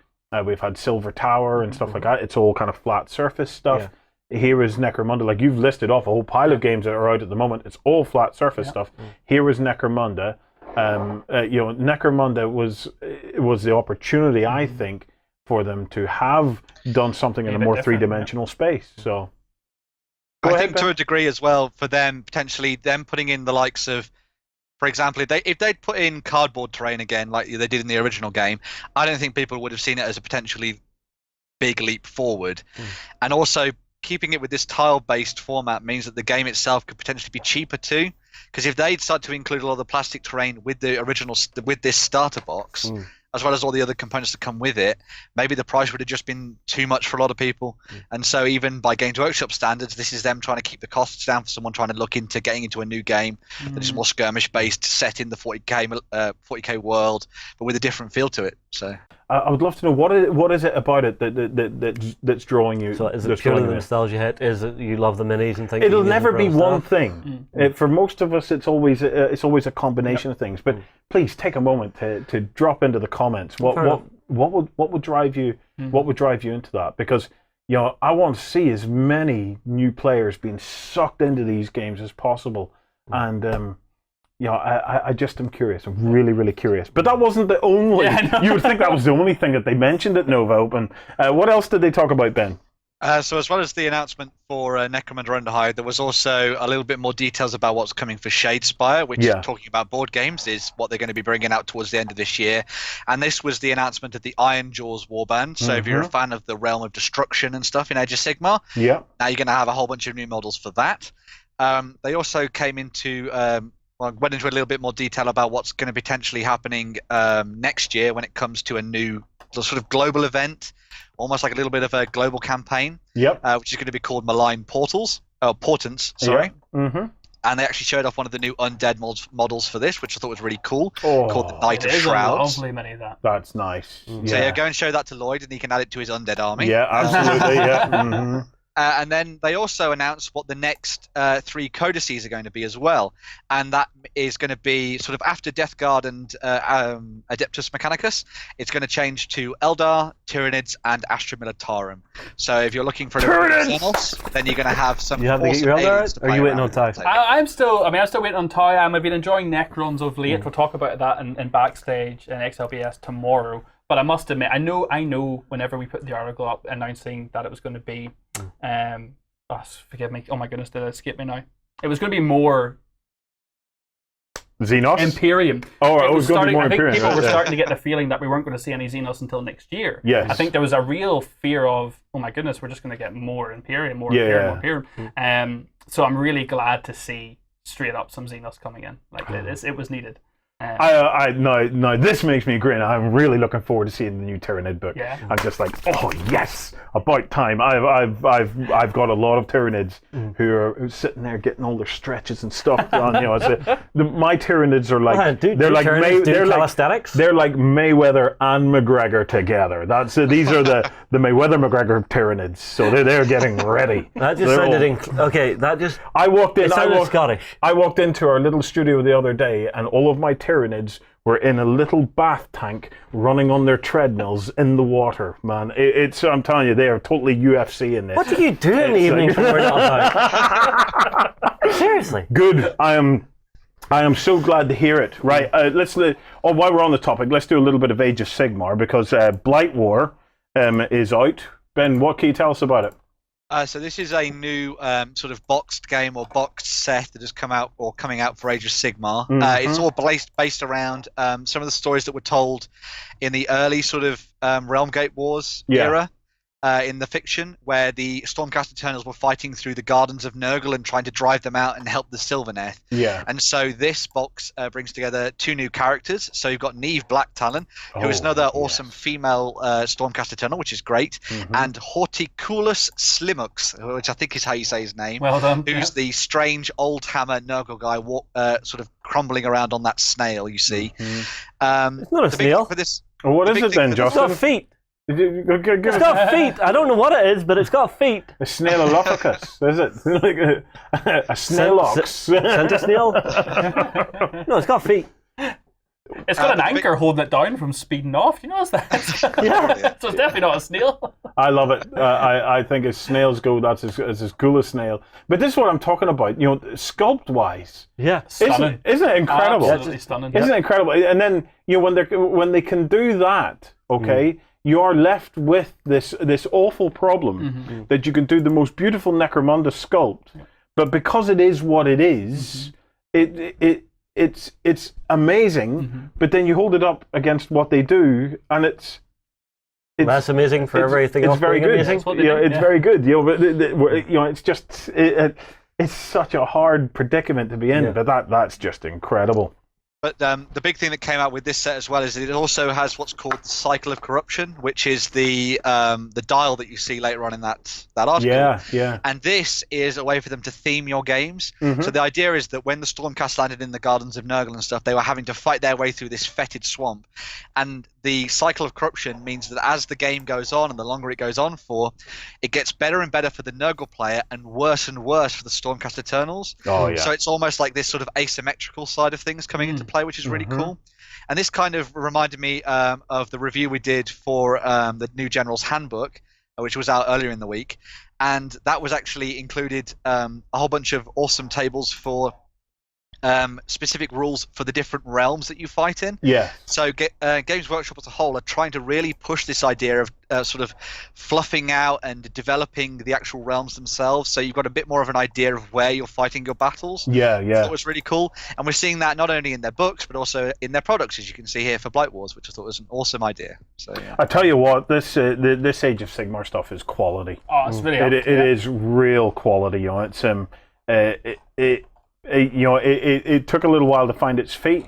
Silver Tower and stuff like that. It's all kind of flat surface stuff. Here is Necromunda. Like, you've listed off a whole pile of games that are out at the moment. It's all flat surface stuff. Here is Necromunda. Necromunda was the opportunity, I think, for them to have done something in a more three-dimensional space. So. I think to a degree as well, for them, potentially them putting in the likes of, for example, if they'd put in cardboard terrain again like they did in the original game, I don't think people would have seen it as a potentially big leap forward. And also, keeping it with this tile-based format means that the game itself could potentially be cheaper too, because if they'd start to include a lot of the plastic terrain with this starter box, as well as all the other components that come with it, maybe the price would have just been too much for a lot of people. And so even by Games Workshop standards, this is them trying to keep the costs down for someone trying to look into getting into a new game that is more skirmish-based, set in the 40k world, but with a different feel to it. So I would love to know what is it about it that's drawing you? So is it purely the nostalgia hit? Is it you love the minis and things? It'll never be one thing. For most of us, it's always a combination of things. But please take a moment to drop into the comments what would drive you into that, because I want to see as many new players being sucked into these games as possible, and I just am curious. I'm really, really curious. But that wasn't the only. You would think that was the only thing that they mentioned at Nova Open. What else did they talk about, Ben? So as well as the announcement for Necromunda Underhide, there was also a little bit more details about what's coming for Shadespire, which is talking about board games, is what they're going to be bringing out towards the end of this year. And this was the announcement of the Iron Jaws warband. So if you're a fan of the Realm of Destruction and stuff in Age of Sigmar, now you're going to have a whole bunch of new models for that. They also came into... went into a little bit more detail about what's going to be potentially happening next year when it comes to a new sort of global event, almost like a little bit of a global campaign, which is going to be called Malign Portents, sorry. And they actually showed off one of the new undead models for this, which I thought was really cool, called the Knight of Shrouds. Lovely many of that. That's nice. So go and show that to Lloyd, and he can add it to his undead army. Yeah, absolutely. And then they also announced what the next 3 codices are going to be as well. And that is going to be sort of after Death Guard and Adeptus Mechanicus, it's going to change to Eldar, Tyranids, and Astra Militarum. So if you're looking for Xenos, then you're going to have some you have awesome to get your aliens to Eldar, or are you waiting on TIE? I'm still waiting on TIE. I've been enjoying Necrons of late. We'll talk about that in backstage and XLBS tomorrow. But I must admit, I know whenever we put the article up announcing that it was going to be, forgive me, oh my goodness, did it escape me now? It was going to be more Xenos? Imperium. Oh, it was going to be more Imperium. I think people were starting to get the feeling that we weren't going to see any Xenos until next year. Yes. I think there was a real fear of, oh my goodness, we're just going to get more Imperium, more Imperium. So I'm really glad to see straight up some Xenos coming in. Like it was needed. No, this makes me grin. I'm really looking forward to seeing the new Tyranid book. Yeah. I'm just like, oh yes, about time. I've got a lot of Tyranids who are sitting there getting all their stretches and stuff done. My Tyranids are like they're like calisthenics. They're like Mayweather and McGregor together. These are the Mayweather McGregor Tyranids. So they're getting ready. That just sounded I walked in. It sounded Scottish. I walked into our little studio the other day, and all of my Tyranids were in a little bath tank running on their treadmills in the water, man. I'm telling you, they are totally UFC in this. What do you do in the evening when we're not out? Seriously. Good. I am so glad to hear it. Right, while we're on the topic, let's do a little bit of Age of Sigmar, because Blight War is out. Ben, what can you tell us about it? So this is a new sort of boxed game or boxed set that has come out or coming out for Age of Sigmar. It's all based around some of the stories that were told in the early sort of Realmgate Wars era in the fiction, where the Stormcast Eternals were fighting through the gardens of Nurgle and trying to drive them out and help the Sylvaneth. Yeah. And so this box brings together 2 new characters. So you've got Neve Blacktalon, who is another awesome female Stormcast Eternal, which is great, and Horticulus Slimux, which I think is how you say his name. Well done. Who's the strange old hammer Nurgle guy sort of crumbling around on that snail, you see. It's not a snail. What is it then, Justin? It's got feet. It's got feet. I don't know what it is, but it's got feet. A snailolophus, is it? Like a snailox. Snail? No, it's got feet. It's got an anchor holding it down from speeding off. Do you notice that? So it's definitely not a snail. I love it. I think as snails go, that's as cool as snail. But this is what I'm talking about. Sculpt-wise. Yeah, stunning. Isn't it incredible? Absolutely stunning. Isn't it incredible? And then when they can do that, okay. You are left with this awful problem that you can do the most beautiful Necromunda sculpt, but because it is what it is, it's amazing. But then you hold it up against what they do, and it's that's amazing for everything else. It's very good. Amazing. It's very good. It's just it's such a hard predicament to be in, but that's just incredible. But the big thing that came out with this set as well is it also has what's called the Cycle of Corruption, which is the dial that you see later on in that article. Yeah. And this is a way for them to theme your games. So the idea is that when the Stormcast landed in the Gardens of Nurgle and stuff, they were having to fight their way through this fetid swamp. And the Cycle of Corruption means that as the game goes on and the longer it goes on for, it gets better and better for the Nurgle player and worse for the Stormcast Eternals. Oh, yeah. So it's almost like this sort of asymmetrical side of things coming into play, which is really cool. And this kind of reminded me of the review we did for the new General's Handbook, which was out earlier in the week. And that was actually included a whole bunch of awesome tables for specific rules for the different realms that you fight in. Yeah. So Games Workshop as a whole are trying to really push this idea of sort of fluffing out and developing the actual realms themselves. So you've got a bit more of an idea of where you're fighting your battles. Yeah. That was really cool, and we're seeing that not only in their books but also in their products, as you can see here for Blight Wars, which I thought was an awesome idea. So yeah. I tell you what, this this Age of Sigmar stuff is quality. Oh, it's really it is real quality. You know, it's it took a little while to find its feet,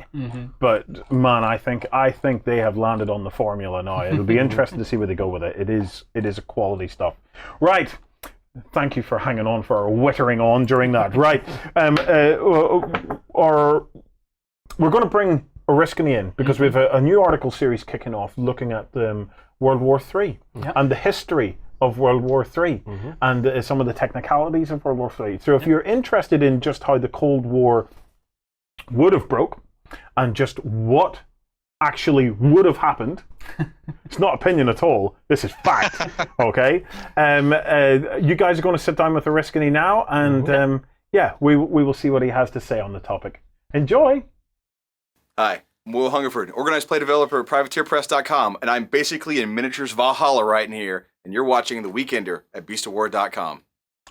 but man, I think they have landed on the formula now. It'll be interesting to see where they go with it. It is a quality stuff. Right. Thank you for hanging on, for wittering on during that. Right. We're going to bring Oriskany in because we have a new article series kicking off looking at World War III and the history of World War III and some of the technicalities of World War III. So if you're interested in just how the Cold War would have broke and just what actually would have happened, it's not opinion at all, this is fact, okay? You guys are going to sit down with Oriskany now and we will see what he has to say on the topic. Enjoy! Hi, I'm Will Hungerford, organized play developer at PrivateerPress.com, and I'm basically in miniatures Valhalla right in here, and you're watching The Weekender at BeastOfWar.com.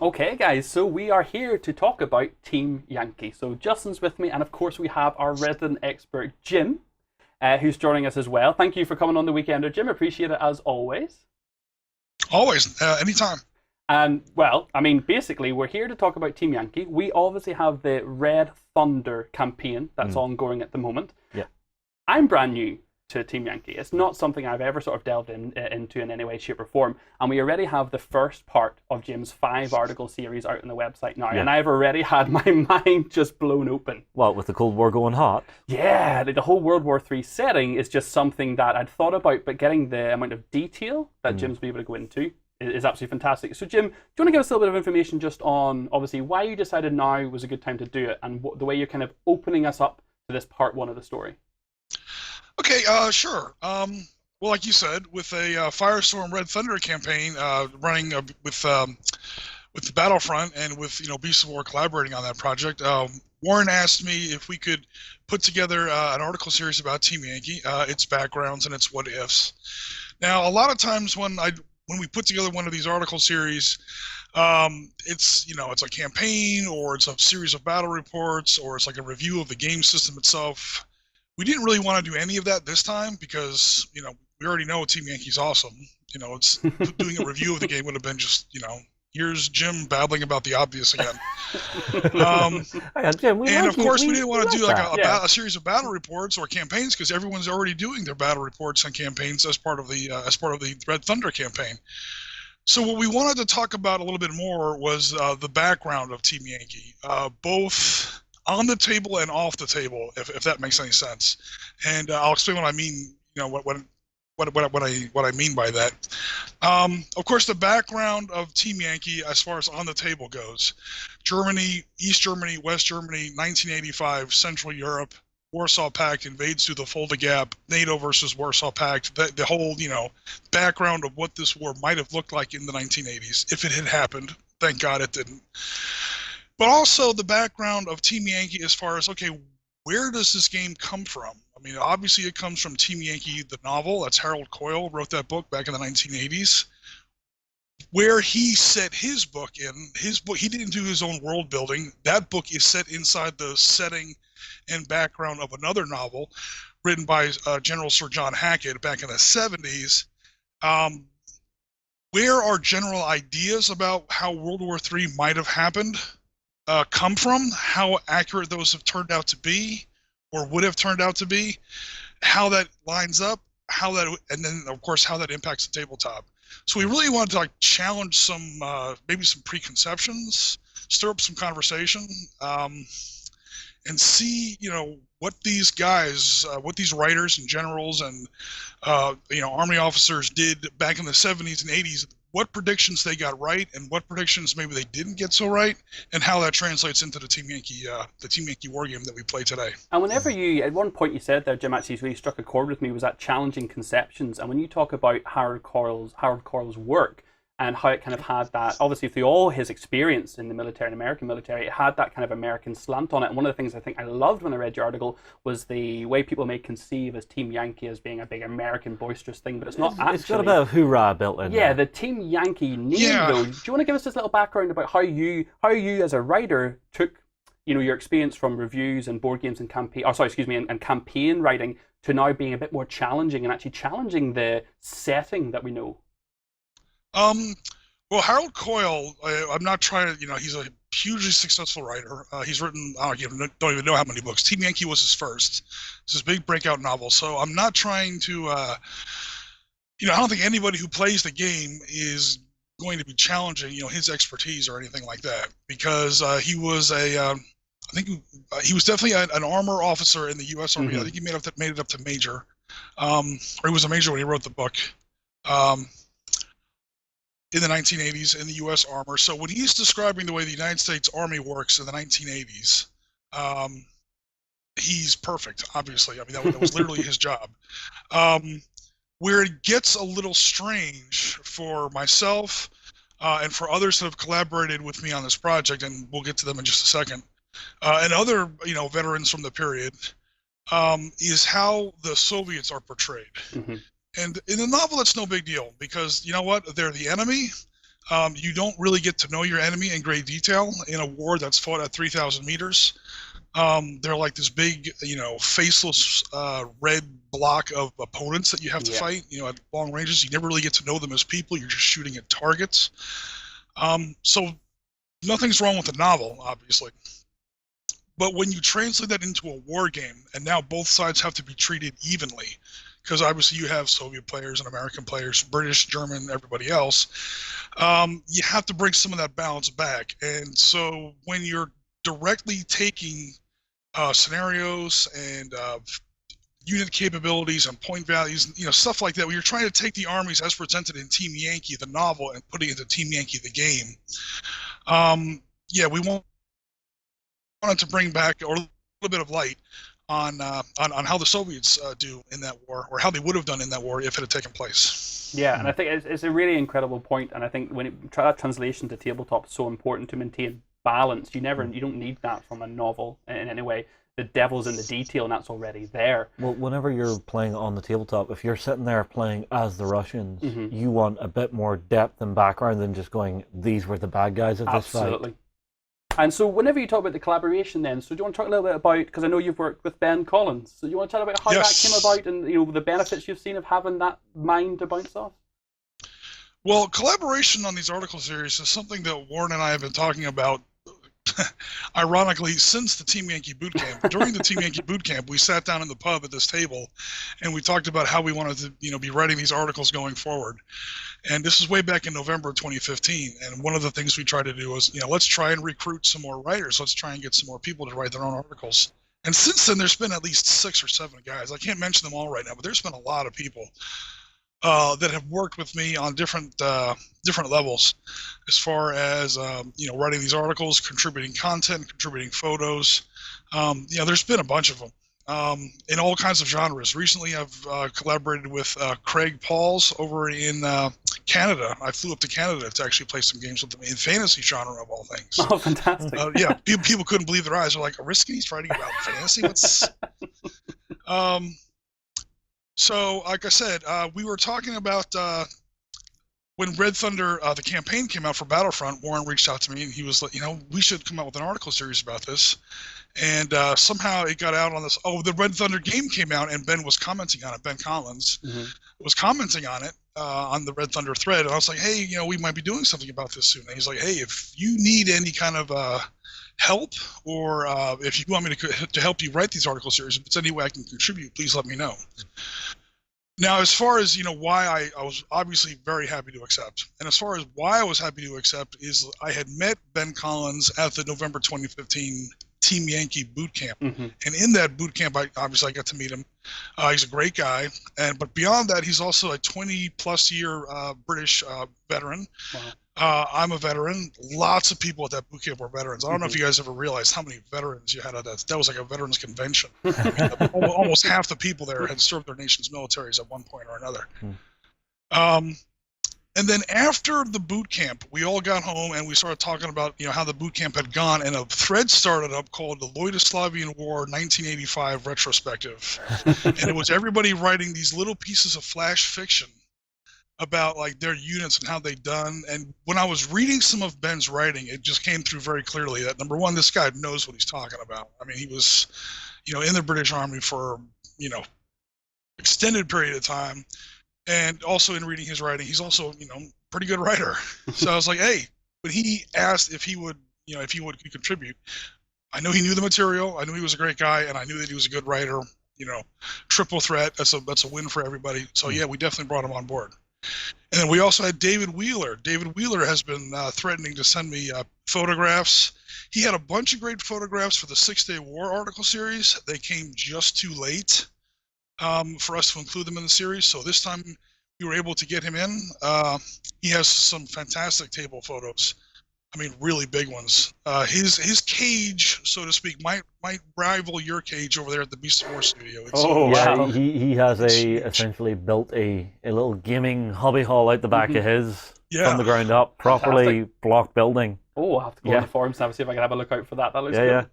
Okay, guys, so we are here to talk about Team Yankee. So Justin's with me, and of course we have our resident expert, Jim, who's joining us as well. Thank you for coming on The Weekender, Jim. Appreciate it as always. Always, anytime. And, well, I mean, basically, we're here to talk about Team Yankee. We obviously have the Red Thunder campaign that's ongoing at the moment. Yeah. I'm brand new to Team Yankee. It's not something I've ever sort of delved into in any way, shape, or form. And we already have the first part of Jim's 5-article series out on the website now. Yeah. And I've already had my mind just blown open. What, with the Cold War going hot? Yeah, the whole World War III setting is just something that I'd thought about, but getting the amount of detail that Jim's been able to go into is absolutely fantastic. So, Jim, do you want to give us a little bit of information just on, obviously, why you decided now was a good time to do it and the way you're kind of opening us up to this part 1 of the story? Okay, sure. Well, like you said, with a Firestorm Red Thunder campaign running with the Battlefront and with Beast of War collaborating on that project, Warren asked me if we could put together an article series about Team Yankee, its backgrounds and its what ifs. Now, a lot of times when we put together one of these article series, it's it's a campaign or it's a series of battle reports or it's like a review of the game system itself. We didn't really want to do any of that this time because we already know Team Yankee's awesome. It's doing a review of the game would have been just here's Jim babbling about the obvious again. Jim, and of course, we didn't want to do a series of battle reports or campaigns because everyone's already doing their battle reports and campaigns as part of the Red Thunder campaign. So what we wanted to talk about a little bit more was the background of Team Yankee, both on the table and off the table, if that makes any sense. And I'll explain what I mean. What I mean by that. Of course, the background of Team Yankee, as far as on the table goes: Germany, East Germany, West Germany, 1985, Central Europe, Warsaw Pact invades through the Fulda Gap, NATO versus Warsaw Pact. The whole background of what this war might have looked like in the 1980s if it had happened. Thank God it didn't. But also the background of Team Yankee as far as, okay, where does this game come from? I mean, obviously it comes from Team Yankee, the novel. That's Harold Coyle, wrote that book back in the 1980s. Where he set his book in, he didn't do his own world building. That book is set inside the setting and background of another novel written by General Sir John Hackett back in the 70s. Where our general ideas about how World War III might have happened come from, how accurate those have turned out to be, or would have turned out to be, how that lines up, and then of course how that impacts the tabletop. So we really wanted to challenge some maybe some preconceptions, stir up some conversation, and see what these guys, what these writers and generals and army officers did back in the 70s and 80s. What predictions they got right, and what predictions maybe they didn't get so right, and how that translates into the Team Yankee war game that we play today. And whenever at one point you said there, Jim, actually really struck a chord with me, was that challenging conceptions. And when you talk about Harold Coyle's work, and how it kind of had that, obviously through all his experience in the military and American military, it had that kind of American slant on it. And one of the things I think I loved when I read your article was the way people may conceive as Team Yankee as being a big American boisterous thing, but it's not actually. It's got a bit of hoorah built in there. The Team Yankee name, though. Do you want to give us this little background about how you as a writer took, your experience from reviews and board games and and campaign writing to now being a bit more challenging and actually challenging the setting that we know? Well, Harold Coyle, I'm not trying to, he's a hugely successful writer. He's written, I don't even know how many books. Team Yankee was his first. It's his big breakout novel. So I'm not trying to, I don't think anybody who plays the game is going to be challenging, his expertise or anything like that, because he was he was definitely an armor officer in the U.S. Army. I think he made it up to major, or he was a major when he wrote the book. In the 1980s in the U.S. Armor. So when he's describing the way the United States Army works in the 1980s, he's perfect, obviously. I mean, that was literally his job. Where it gets a little strange for myself and for others that have collaborated with me on this project, and we'll get to them in just a second, and other, veterans from the period, is how the Soviets are portrayed. And in the novel, it's no big deal because, you know what, they're the enemy. You don't really get to know your enemy in great detail in a war that's fought at 3,000 meters. They're like this big, faceless red block of opponents that you have to fight, at long ranges. You never really get to know them as people. You're just shooting at targets. So nothing's wrong with the novel, obviously. But when you translate that into a war game, and now both sides have to be treated evenly, because obviously you have Soviet players and American players, British, German, everybody else, you have to bring some of that balance back. And so when you're directly taking scenarios and unit capabilities and point values, stuff like that, when you're trying to take the armies as presented in Team Yankee, the novel, and putting it into Team Yankee, the game, we wanted to bring back a little bit of light on how the Soviets do in that war, or how they would have done in that war if it had taken place. Yeah, and I think it's a really incredible point, and I think when that translation to tabletop is so important to maintain balance. You don't need that from a novel in any way. The devil's in the detail, and that's already there. Well, whenever you're playing on the tabletop, if you're sitting there playing as the Russians, you want a bit more depth and background than just going, these were the bad guys of this fight. Absolutely. And so whenever you talk about the collaboration then, so do you want to talk a little bit about, because I know you've worked with Ben Collins, so do you want to chat about how that came about and the benefits you've seen of having that mind to bounce off? Well, collaboration on these article series is something that Warren and I have been talking about, ironically, since the Team Yankee boot camp. During the Team Yankee boot camp, we sat down in the pub at this table, and we talked about how we wanted to, be writing these articles going forward. And this is way back in November of 2015. And one of the things we tried to do was, let's try and recruit some more writers. Let's try and get some more people to write their own articles. And since then, there's been at least 6 or 7 guys. I can't mention them all right now, but there's been a lot of people that have worked with me on different levels, as far as writing these articles, contributing content, contributing photos. There's been a bunch of them in all kinds of genres. Recently, I've collaborated with Craig Pauls over in Canada. I flew up to Canada to actually play some games with them in fantasy genre of all things. Oh, fantastic! People couldn't believe their eyes. They're like, "Ariski's writing about fantasy? What's?" So, like I said, we were talking about when Red Thunder, the campaign came out for Battlefront. Warren reached out to me, and he was like, we should come out with an article series about this. And somehow it got out on this. Oh, the Red Thunder game came out, and Ben was commenting on it. Ben Collins was commenting on it on the Red Thunder thread. And I was like, hey, we might be doing something about this soon. And he's like, hey, if you need any kind of help, or if you want me to help you write these article series, if it's any way I can contribute, please let me know. Now, as far as why I was obviously very happy to accept, and as far as why I was happy to accept is I had met Ben Collins at the November 2015 Team Yankee boot camp, and in that boot camp, I got to meet him. He's a great guy, but beyond that, he's also a 20-plus year British veteran. Wow. I'm a veteran. Lots of people at that boot camp were veterans. I don't know if you guys ever realized how many veterans you had at that. That was like a veterans convention. Almost half the people there had served their nation's militaries at one point or another. And then after the boot camp, we all got home and we started talking about, you know, how the boot camp had gone, and a thread started up called the Lloydoslavian War 1985 Retrospective. And it was everybody writing these little pieces of flash fiction about like their units and how they'd done. And when I was reading some of Ben's writing, it just came through very clearly that, number one, this guy knows what he's talking about. I mean, he was, you know, in the British Army for, you know, extended period of time. And also in reading his writing, he's also, you know, pretty good writer. So I was like, hey, when he asked if he would, you know, if he would contribute, I knew he knew the material. I knew he was a great guy, and I knew that he was a good writer. You know, triple threat. That's a win for everybody. So yeah, we definitely brought him on board. And then we also had David Wheeler. David Wheeler has been threatening to send me photographs. He had a bunch of great photographs for the 6-Day War article series. They came just too late for us to include them in the series. So this time we were able to get him in. He has some fantastic table photos. I mean, really big ones. His cage, so to speak, might rival your cage over there at the Beast of War studio. It's, wow. He has essentially built a little gaming hobby hall out the back of his from the ground up, properly block building. Oh, I'll have to go on the forums now and see if I can have a look out for that. That looks good. Yeah.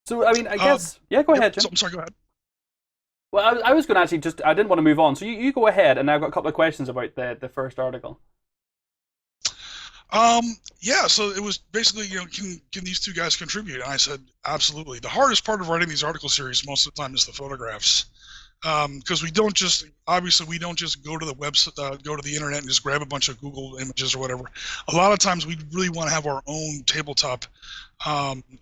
So, I mean, I guess... go ahead, Jim. I'm sorry, go ahead. Well, I was going to actually just... I didn't want to move on. So you go ahead, and I've got a couple of questions about the first article. Yeah, so it was basically, you know, can these two guys contribute? And I said, absolutely. The hardest part of writing these article series most of the time is the photographs. Because we don't just go to the website, go to the internet and just grab a bunch of Google images or whatever. A lot of times we really want to have our own tabletop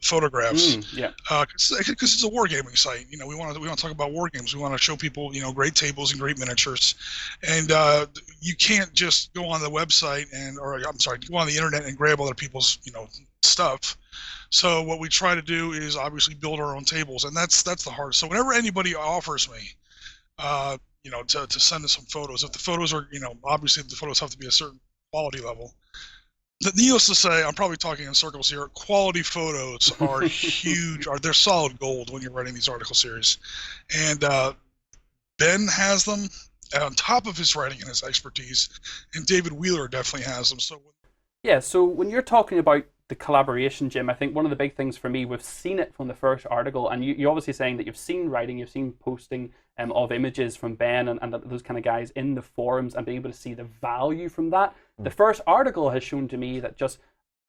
photographs. Because it's a wargaming site. You know, we want to talk about war games. We want to show people, you know, great tables and great miniatures. And you can't just go on the website go on the internet and grab other people's, you know, stuff. So what we try to do is obviously build our own tables, and that's the hardest. So whenever anybody offers me, you know, to send us some photos, if the photos are, you know, obviously the photos have to be a certain quality level. Needless to say, I'm probably talking in circles here. Quality photos are huge. They're solid gold when you're writing these article series, and Ben has them on top of his writing and his expertise, and David Wheeler definitely has them. So when you're talking about the collaboration, Jim, I think one of the big things for me, we've seen it from the first article, and you're obviously saying that you've seen writing, you've seen posting of images from Ben and those kind of guys in the forums, and being able to see the value from that. The first article has shown to me that just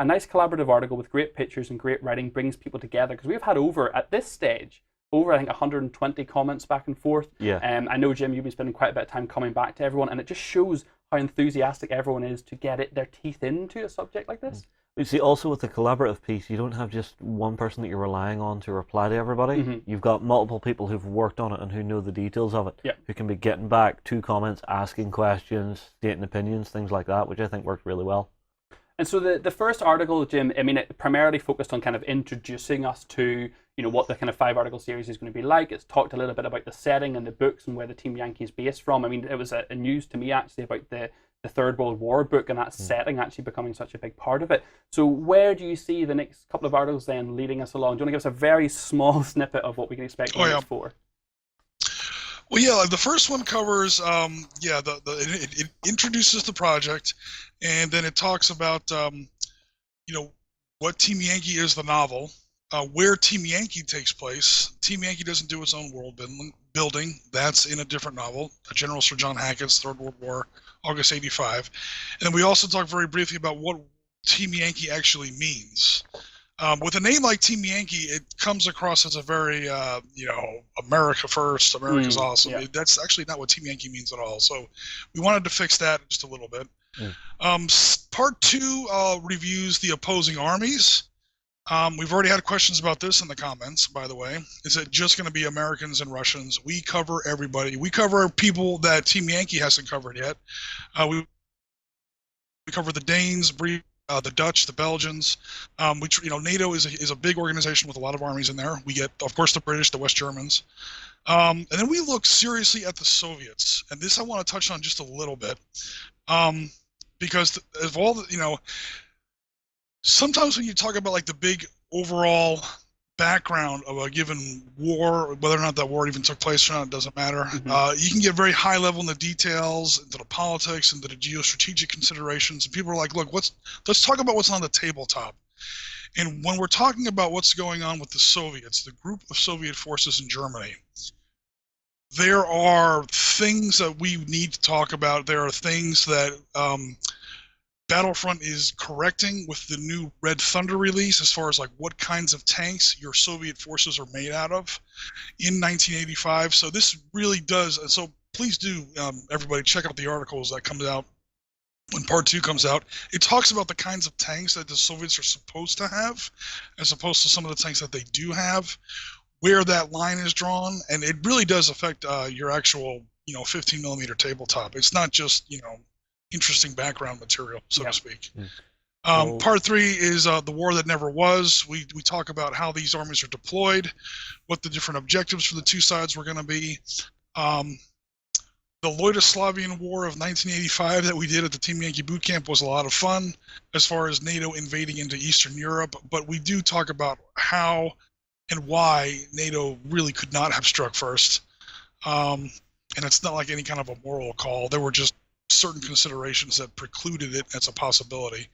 a nice collaborative article with great pictures and great writing brings people together, because we've had at this stage, I think 120 comments back and forth. I know, Jim, you've been spending quite a bit of time coming back to everyone, and it just shows how enthusiastic everyone is to get their teeth into a subject like this. You see, also with the collaborative piece, you don't have just one person that you're relying on to reply to everybody. You've got multiple people who've worked on it and who know the details of it, who can be getting back to comments, asking questions, stating opinions, things like that, which I think worked really well. And so the first article, Jim, I mean, it primarily focused on kind of introducing us to, you know, what the kind of 5-article series is going to be like. It's talked a little bit about the setting and the books and where the Team Yankee is based from. I mean, it was a news to me, actually, about the Third World War book and that setting actually becoming such a big part of it. So where do you see the next couple of articles then leading us along? Do you want to give us a very small snippet of what we can expect in the next 4? Well, yeah, the first one covers, it introduces the project, and then it talks about, you know, what Team Yankee is, the novel, where Team Yankee takes place. Team Yankee doesn't do its own world building. That's in a different novel, General Sir John Hackett's Third World War, August 85. And then we also talk very briefly about what Team Yankee actually means. With a name like Team Yankee, it comes across as a very, you know, America first, America's awesome. That's actually not what Team Yankee means at all. So we wanted to fix that just a little bit. Part 2 reviews the opposing armies. We've already had questions about this in the comments, by the way. Is it just going to be Americans and Russians? We cover everybody. We cover people that Team Yankee hasn't covered yet. We cover the Danes, the Dutch, the Belgians. You know, NATO is a big organization with a lot of armies in there. We get, of course, the British, the West Germans. And then we look seriously at the Soviets. And this I want to touch on just a little bit. Because of all the, you know, sometimes when you talk about like the big overall background of a given war, whether or not that war even took place or not, it doesn't matter. You can get very high level in the details, into the politics, into the geostrategic considerations. And people are like, look, let's talk about what's on the tabletop. And when we're talking about what's going on with the Soviets, the group of Soviet forces in Germany, there are things that we need to talk about. There are things that Battlefront is correcting with the new Red Thunder release, as far as like what kinds of tanks your Soviet forces are made out of in 1985. So this really does, and so please do, everybody, check out the articles that comes out when Part 2 comes out. It talks about the kinds of tanks that the Soviets are supposed to have, as opposed to some of the tanks that they do have, where that line is drawn, and it really does affect your actual, 15 millimeter tabletop. It's not just, interesting background material, so to speak. Part 3 is the war that never was. We talk about how these armies are deployed, what the different objectives for the two sides were going to be. The Lloydoslavian War of 1985 that we did at the Team Yankee Boot Camp was a lot of fun as far as NATO invading into Eastern Europe, but we do talk about how and why NATO really could not have struck first. And it's not like any kind of a moral call. There were just certain considerations that precluded it as a possibility.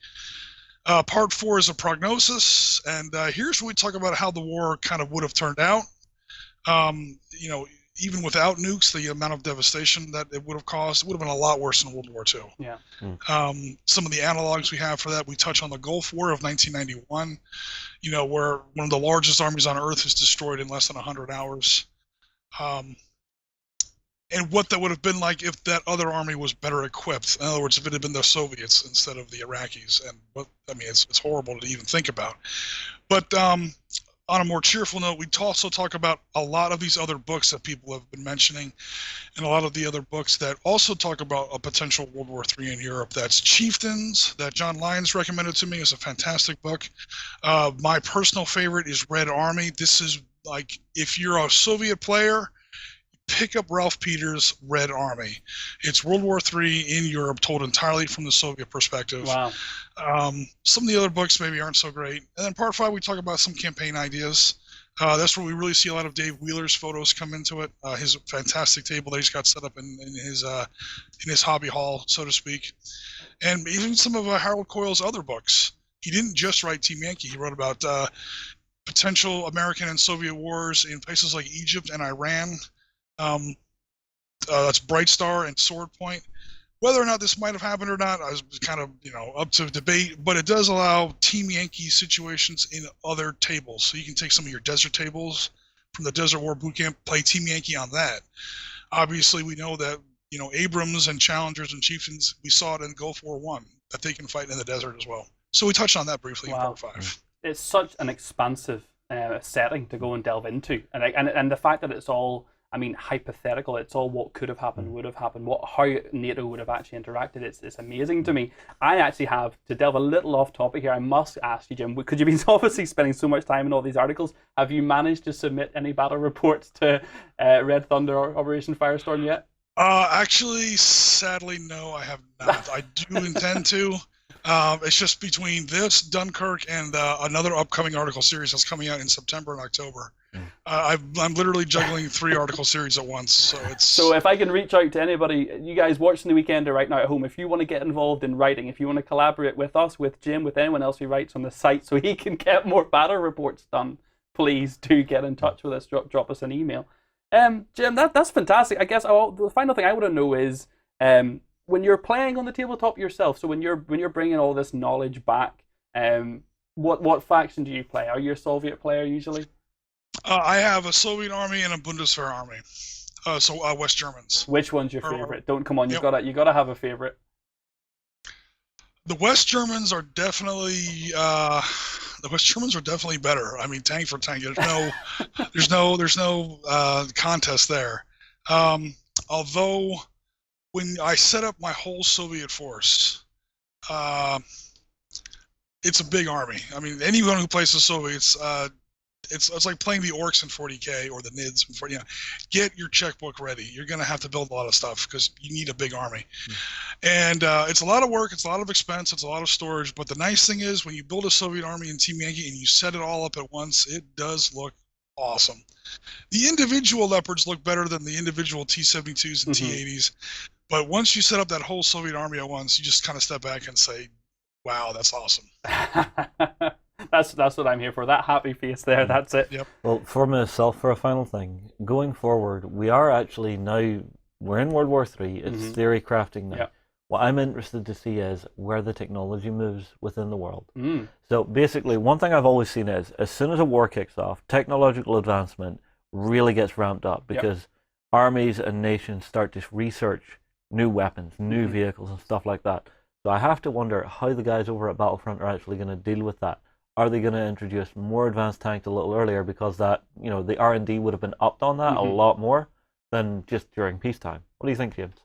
Part 4 is a prognosis, and here's where we talk about how the war kind of would have turned out. Even without nukes, the amount of devastation that it would have caused would have been a lot worse than World War II. Yeah. Some of the analogs we have for that, we touch on the Gulf War of 1991, where one of the largest armies on Earth is destroyed in less than 100 hours. And what that would have been like if that other army was better equipped. In other words, if it had been the Soviets instead of the Iraqis. And it's horrible to even think about. But on a more cheerful note, we also talk about a lot of these other books that people have been mentioning, and a lot of the other books that also talk about a potential World War III in Europe. That's Chieftains, that John Lyons recommended to me. It's a fantastic book. My personal favorite is Red Army. This is like, if you're a Soviet player, pick up Ralph Peters' Red Army. It's World War III in Europe, told entirely from the Soviet perspective. Wow. Some of the other books maybe aren't so great. And then Part 5, we talk about some campaign ideas. That's where we really see a lot of Dave Wheeler's photos come into it. His fantastic table that he's got set up in his hobby hall, so to speak. And even some of Harold Coyle's other books. He didn't just write Team Yankee. He wrote about potential American and Soviet wars in places like Egypt and Iran. That's Bright Star and Sword Point. Whether or not this might have happened or not, I was kind of, up to debate, but it does allow Team Yankee situations in other tables. So you can take some of your desert tables from the Desert War Boot Camp, play Team Yankee on that. Obviously, we know that, Abrams and Challengers and Chieftains, we saw it in Gulf War I, that they can fight in the desert as well. So we touched on that briefly in Part 5. It's such an expansive setting to go and delve into. And the fact that it's all, hypothetical, it's all what could have happened, would have happened, how NATO would have actually interacted. It's amazing to me. I actually have, to delve a little off topic here, I must ask you, Jim, because you've been obviously spending so much time in all these articles, have you managed to submit any battle reports to Red Thunder or Operation Firestorm yet? Actually, sadly, no, I have not. I do intend to. It's just between this, Dunkirk, and another upcoming article series that's coming out in September and October. I'm literally juggling 3 article series at once, so if I can reach out to anybody, you guys watching the Weekender right now at home, if you want to get involved in writing, if you want to collaborate with us, with Jim, with anyone else who writes on the site, so he can get more battle reports done, please do get in touch with us. Drop us an email. Jim, that's fantastic. I guess the final thing I want to know is, when you're playing on the tabletop yourself, so when you're bringing all this knowledge back, what faction do you play? Are you a Soviet player usually? I have a Soviet army and a Bundeswehr army. So West Germans. Which one's your favorite? Don't come on, you gotta have a favorite. The West Germans are definitely better. Tank for tank. There's no contest there. Although when I set up my whole Soviet force, it's a big army. Anyone who plays the Soviets, it's like playing the orcs in 40K or the Nids in 40. Get your checkbook ready. You're going to have to build a lot of stuff because you need a big army. And it's a lot of work. It's a lot of expense. It's a lot of storage. But the nice thing is when you build a Soviet army in Team Yankee and you set it all up at once, it does look awesome. The individual Leopards look better than the individual T-72s and T-80s. But once you set up that whole Soviet army at once, you just kind of step back and say, wow, that's awesome. That's what I'm here for. That happy face there, that's it. Yep. Well, for myself, for a final thing, going forward, we are actually now, we're in World War III, it's theory crafting now. Yep. What I'm interested to see is where the technology moves within the world. So basically, one thing I've always seen is, as soon as a war kicks off, technological advancement really gets ramped up because armies and nations start to research new weapons, new vehicles and stuff like that. So I have to wonder how the guys over at Battlefront are actually going to deal with that. Are they going to introduce more advanced tanks a little earlier because that, the R&D would have been upped on that a lot more than just during peacetime? What do you think, James?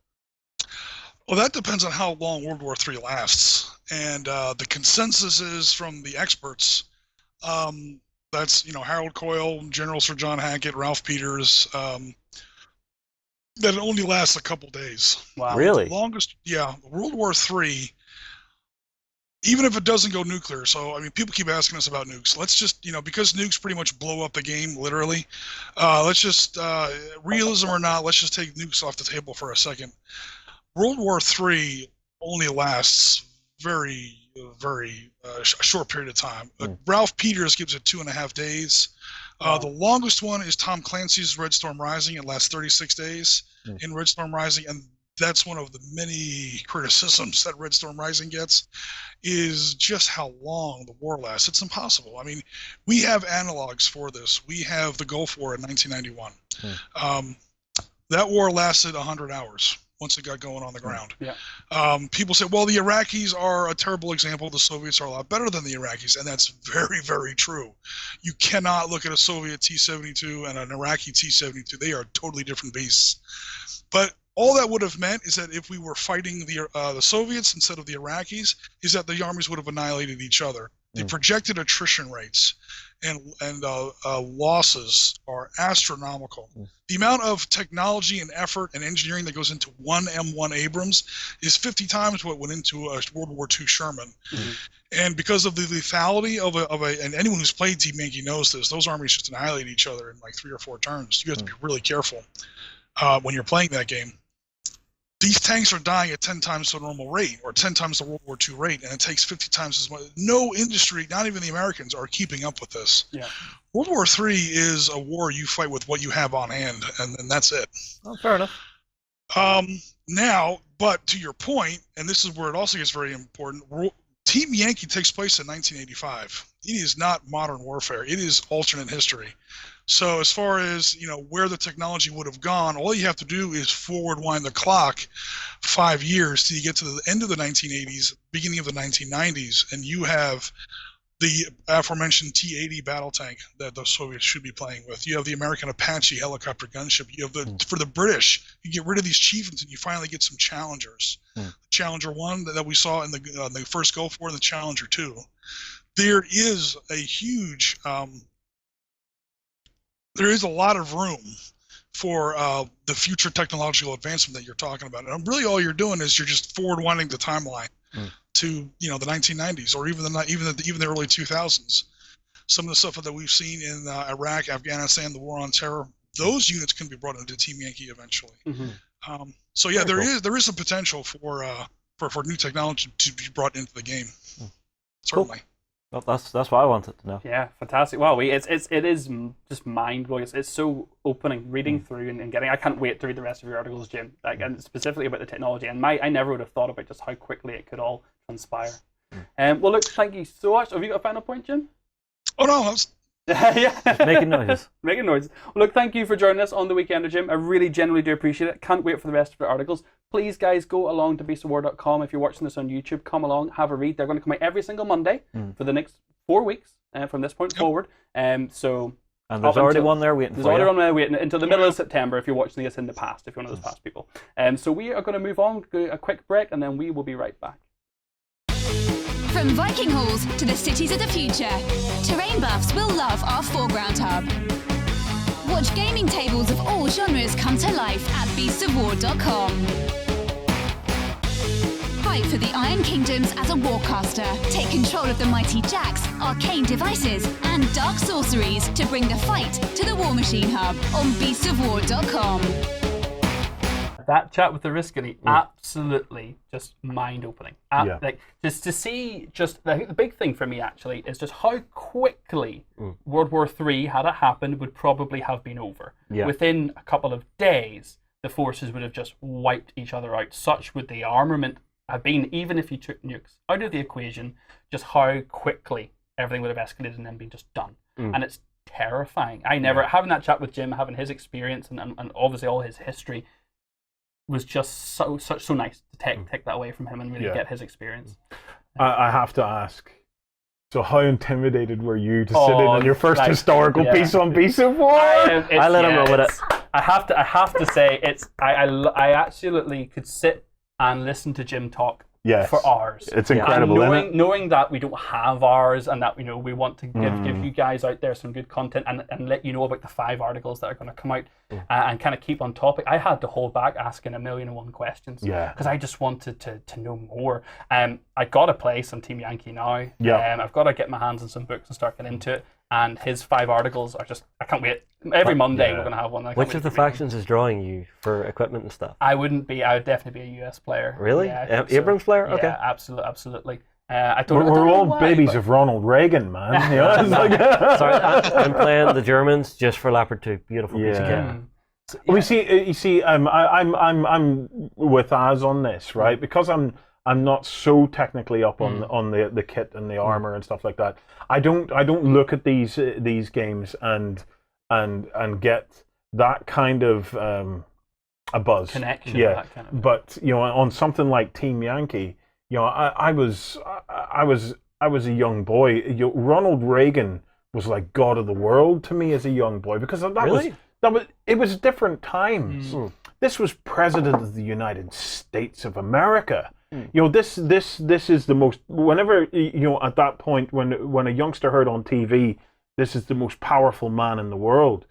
Well, that depends on how long World War III lasts. And the consensus is from the experts, that's, Harold Coyle, General Sir John Hackett, Ralph Peters, that it only lasts a couple days. Wow. Really? The longest, World War III, even if it doesn't go nuclear. So, people keep asking us about nukes. Let's just, because nukes pretty much blow up the game, literally, let's just, realism or not, let's just take nukes off the table for a second. World War III only lasts very, very short period of time. Ralph Peters gives it 2.5 days. The longest one is Tom Clancy's Red Storm Rising. It lasts 36 days in Red Storm Rising, and that's one of the many criticisms that Red Storm Rising gets, is just how long the war lasts. It's impossible. We have analogs for this. We have the Gulf War in 1991. That war lasted 100 hours once it got going on the ground. People say, well, the Iraqis are a terrible example. The Soviets are a lot better than the Iraqis, and that's very, very true. You cannot look at a Soviet T-72 and an Iraqi T-72. They are totally different beasts. But all that would have meant is that if we were fighting the Soviets instead of the Iraqis, is that the armies would have annihilated each other. The projected attrition rates and losses are astronomical. The amount of technology and effort and engineering that goes into one M1 Abrams is 50 times what went into a World War II Sherman. And because of the lethality of and anyone who's played Team Yankee knows this, those armies just annihilate each other in like 3 or 4 turns. You have to be really careful when you're playing that game. These tanks are dying at 10 times the normal rate, or 10 times the World War II rate, and it takes 50 times as much. No industry, not even the Americans, are keeping up with this. World War III is a war you fight with what you have on hand, and that's it. Oh, fair enough. Now, but to your point, and this is where it also gets very important, Team Yankee takes place in 1985. It is not modern warfare. It is alternate history. So as far as, where the technology would have gone, all you have to do is forward wind the clock 5 years till you get to the end of the 1980s, beginning of the 1990s, and you have the aforementioned T-80 battle tank that the Soviets should be playing with. You have the American Apache helicopter gunship. You have for the British, you get rid of these chieftains and you finally get some Challengers. Challenger 1 that we saw in the first Gulf War, and the Challenger 2. There is a huge... there is a lot of room for the future technological advancement that you're talking about. And really all you're doing is you're just forward winding the timeline to, the 1990s or even the early 2000s. Some of the stuff that we've seen in Iraq, Afghanistan, the war on terror, those units can be brought into Team Yankee eventually. So yeah, there is a potential for new technology to be brought into the game. Certainly. Cool. Well, that's what I wanted to know. Yeah, fantastic. Wow, it is just mind blowing. It's so opening reading through and getting. I can't wait to read the rest of your articles, Jim. And specifically about the technology. And I never would have thought about just how quickly it could all transpire. Well, look, thank you so much. Have you got a final point, Jim? Oh no, I was... Yeah, making noises. Making noises. Well, look, thank you for joining us on the Weekender, Jim. I really genuinely do appreciate it. Can't wait for the rest of your articles. Please, guys, go along to beastofwar.com. If you're watching this on YouTube, come along, have a read. They're going to come out every single Monday for the next 4 weeks from this point forward. And there's already one there waiting for you. There's already one there waiting until the middle of September if you're watching this in the past, if you're one of those past people. So we are going to move on, go a quick break, and then we will be right back. From Viking halls to the cities of the future, terrain buffs will love our foreground hub. Watch gaming tables of all genres come to life at beastsofwar.com. Fight for the Iron Kingdoms as a warcaster. Take control of the mighty jacks, arcane devices, and dark sorceries to bring the fight to the War Machine Hub on beastsofwar.com. That chat with the Riscally, absolutely just mind-opening. Like, just to see, I think the big thing for me actually is just how quickly World War III, had it happened, would probably have been over. Within a couple of days, the forces would have just wiped each other out. Such would the armament have been, even if you took nukes out of the equation, just how quickly everything would have escalated and then been just done. And it's terrifying. Having that chat with Jim, having his experience and obviously all his history, was just so nice to take that away from him and really get his experience. I have to ask, so how intimidated were you to sit in on your first historical piece on Beasts of War? I let him know with it. I have to say, I absolutely could sit and listen to Jim talk for hours. It's incredible, knowing that we don't have ours and that we want to give you guys out there some good content and let you know about the 5 articles that are going to come out and kind of keep on topic. I had to hold back asking 1,000,001 questions because I just wanted to know more. I got to play some Team Yankee now. I've got to get my hands on some books and start getting into it. And his 5 articles are just, I can't wait. Every Monday we're going to have one. Which of the factions is drawing you for equipment and stuff? I would definitely be a US player. Really? Yeah, Abrams player? Okay. Yeah, absolutely. We're all babies of Ronald Reagan, man. Sorry, I'm playing the Germans just for Leopard 2. Beautiful piece of kit. So, you see, I'm with Az on this, right? Because I'm not so technically up on the kit and the armor and stuff like that. I don't look at these games and get that kind of a buzz connection. That kind of. But on something like Team Yankee, I was a young boy. Ronald Reagan was like God of the world to me as a young boy because it was different times. This was President of the United States of America. This is the most, whenever, at that point when a youngster heard on TV, this is the most powerful man in the world.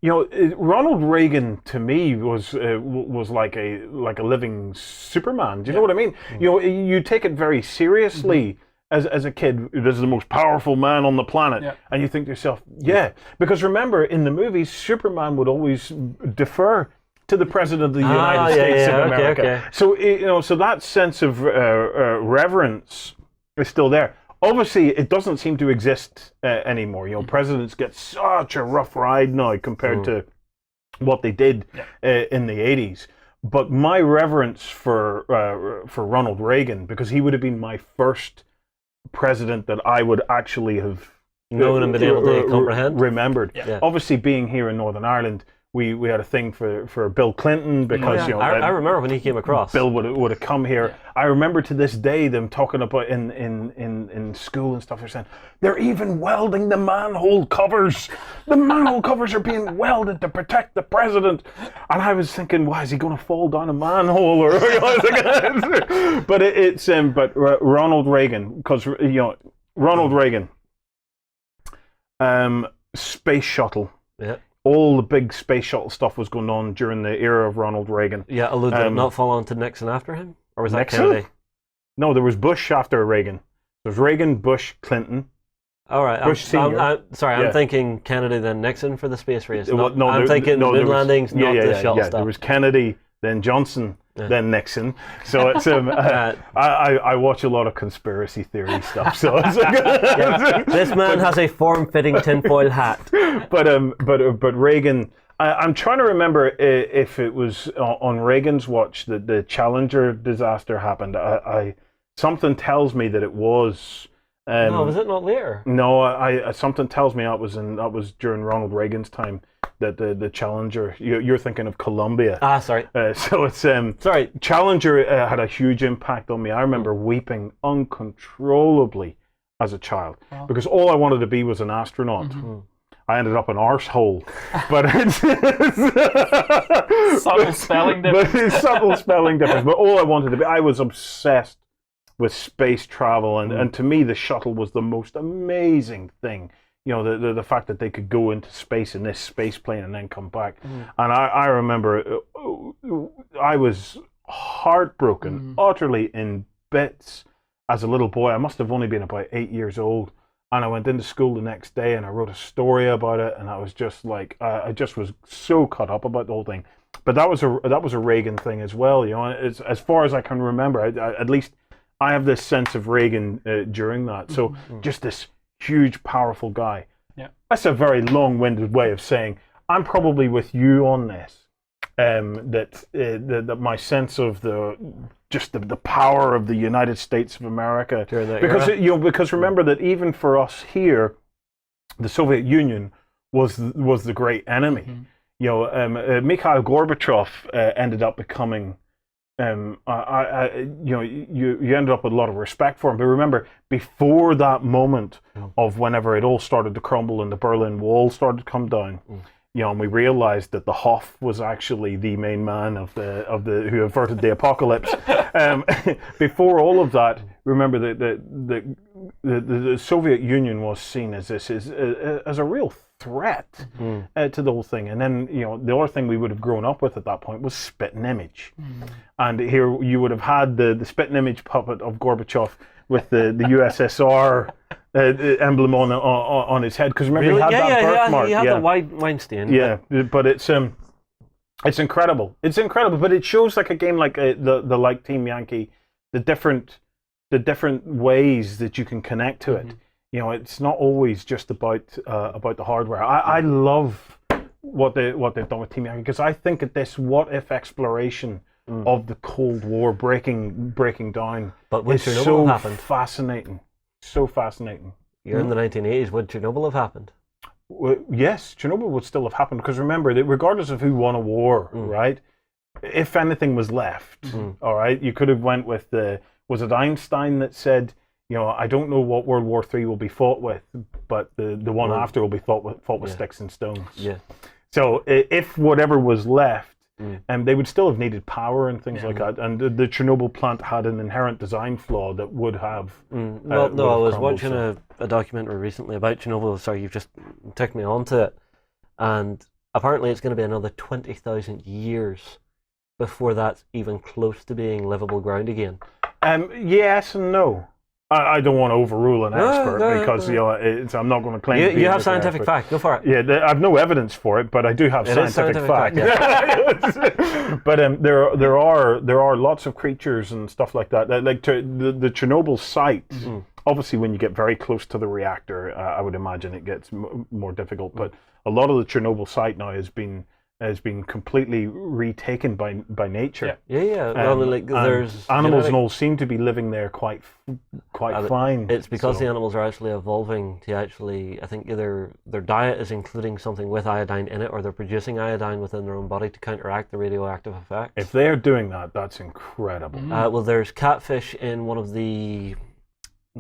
Ronald Reagan to me was like a living Superman. Do you know what I mean? You take it very seriously as a kid. This is the most powerful man on the planet, and you think to yourself, because remember in the movies, Superman would always defer to the President of the United States of America. Okay. So so that sense of reverence is still there. Obviously, it doesn't seem to exist anymore. Presidents get such a rough ride now compared to what they did in the 80s. But my reverence for Ronald Reagan, because he would have been my first president that I would actually have known and been able to comprehend, remembered. Obviously, being here in Northern Ireland, we had a thing for Bill Clinton because I remember when he came across. Bill would have come here. I remember to this day them talking about in school and stuff. They're saying they're even welding the manhole covers. The manhole covers are being welded to protect the president. And I was thinking, why is he going to fall down a manhole? But Ronald Reagan, because Ronald Reagan, space shuttle. Yeah. All the big space shuttle stuff was going on during the era of Ronald Reagan. Yeah, although did it not fall on to Nixon after him? Or was that Nixon? Kennedy? No, there was Bush after Reagan. There was Reagan, Bush, Clinton. All right. Bush Senior. I'm thinking Kennedy, then Nixon for the space race. I'm thinking moon landings, not the shuttle stuff. There was Kennedy, then Johnson, then Nixon. So it's I watch a lot of conspiracy theory stuff. So it's this man has a form-fitting tinfoil hat. But Reagan. I'm trying to remember if it was on Reagan's watch that the Challenger disaster happened. Something tells me that it was. No, was it not later? No, something tells me that was during Ronald Reagan's time that the Challenger. You're thinking of Columbia. Sorry. So it's sorry. Challenger had a huge impact on me. I remember weeping uncontrollably as a child because all I wanted to be was an astronaut. I ended up an arsehole, but it's subtle spelling difference. But all I wanted to be, I was obsessed space travel, and to me the shuttle was the most amazing thing. You know, the fact that they could go into space in this space plane and then come back. And I remember I was heartbroken, utterly in bits as a little boy. I must have only been about 8 years old. And I went into school the next day and I wrote a story about it, and I was just like, I just was so caught up about the whole thing. But that was a Reagan thing as well, you know. It's, as far as I can remember, at least I have this sense of Reagan during that. So just this huge, powerful guy. Yeah, that's a very long-winded way of saying I'm probably with you on this. That my sense of the power of the United States of America, because remember that even for us here, the Soviet Union was the great enemy. You know, Mikhail Gorbachev ended up becoming. You ended up with a lot of respect for him. But remember, before that moment of whenever it all started to crumble and the Berlin Wall started to come down. You know, and we realized that the Hoff was actually the main man of the who averted the apocalypse. Before all of that, remember that the Soviet Union was seen as as a real threat to the whole thing. And then, you know, the other thing we would have grown up with at that point was spitting image. And here you would have had the spitting image puppet of Gorbachev with the USSR emblem on his head, because remember, he had that birthmark. He had the wine stain. Yeah, but it's incredible. It's incredible, but it shows like a game like the like Team Yankee, the different ways that you can connect to it. You know, it's not always just about the hardware. I love what they've done with Team Yankee, because I think that this what if exploration of the Cold War breaking down, but when is Chernobyl so happened, fascinating. So fascinating. You're in the 1980s. Would Chernobyl have happened? Well, yes, Chernobyl would still have happened, because remember that regardless of who won a war, right? If anything was left, all right, you could have went with was it Einstein that said, you know, I don't know what World War III will be fought with, but the one after will be fought with sticks and stones. Yeah. So if whatever was left, they would still have needed power and things like that. And the Chernobyl plant had an inherent design flaw that would have. Well, no, I was watching a documentary recently about Chernobyl. Sorry, you've just took me onto it. And apparently it's going to be another 20,000 years before that's even close to being livable ground again. Yes and no. I don't want to overrule an expert because you know I'm not going to claim. You have scientific fact. Go for it. Yeah, I have no evidence for it, but I do have scientific fact. But there are lots of creatures and stuff like that. Like the Chernobyl site. Obviously, when you get very close to the reactor, I would imagine it gets more difficult. But a lot of the Chernobyl site now has been completely retaken by nature. Well, like there's animals and all seem to be living there quite fine. It's because the animals are actually evolving to actually, I think either their diet is including something with iodine in it, or they're producing iodine within their own body to counteract the radioactive effects. If they're doing that, that's incredible. Well, there's catfish in one of the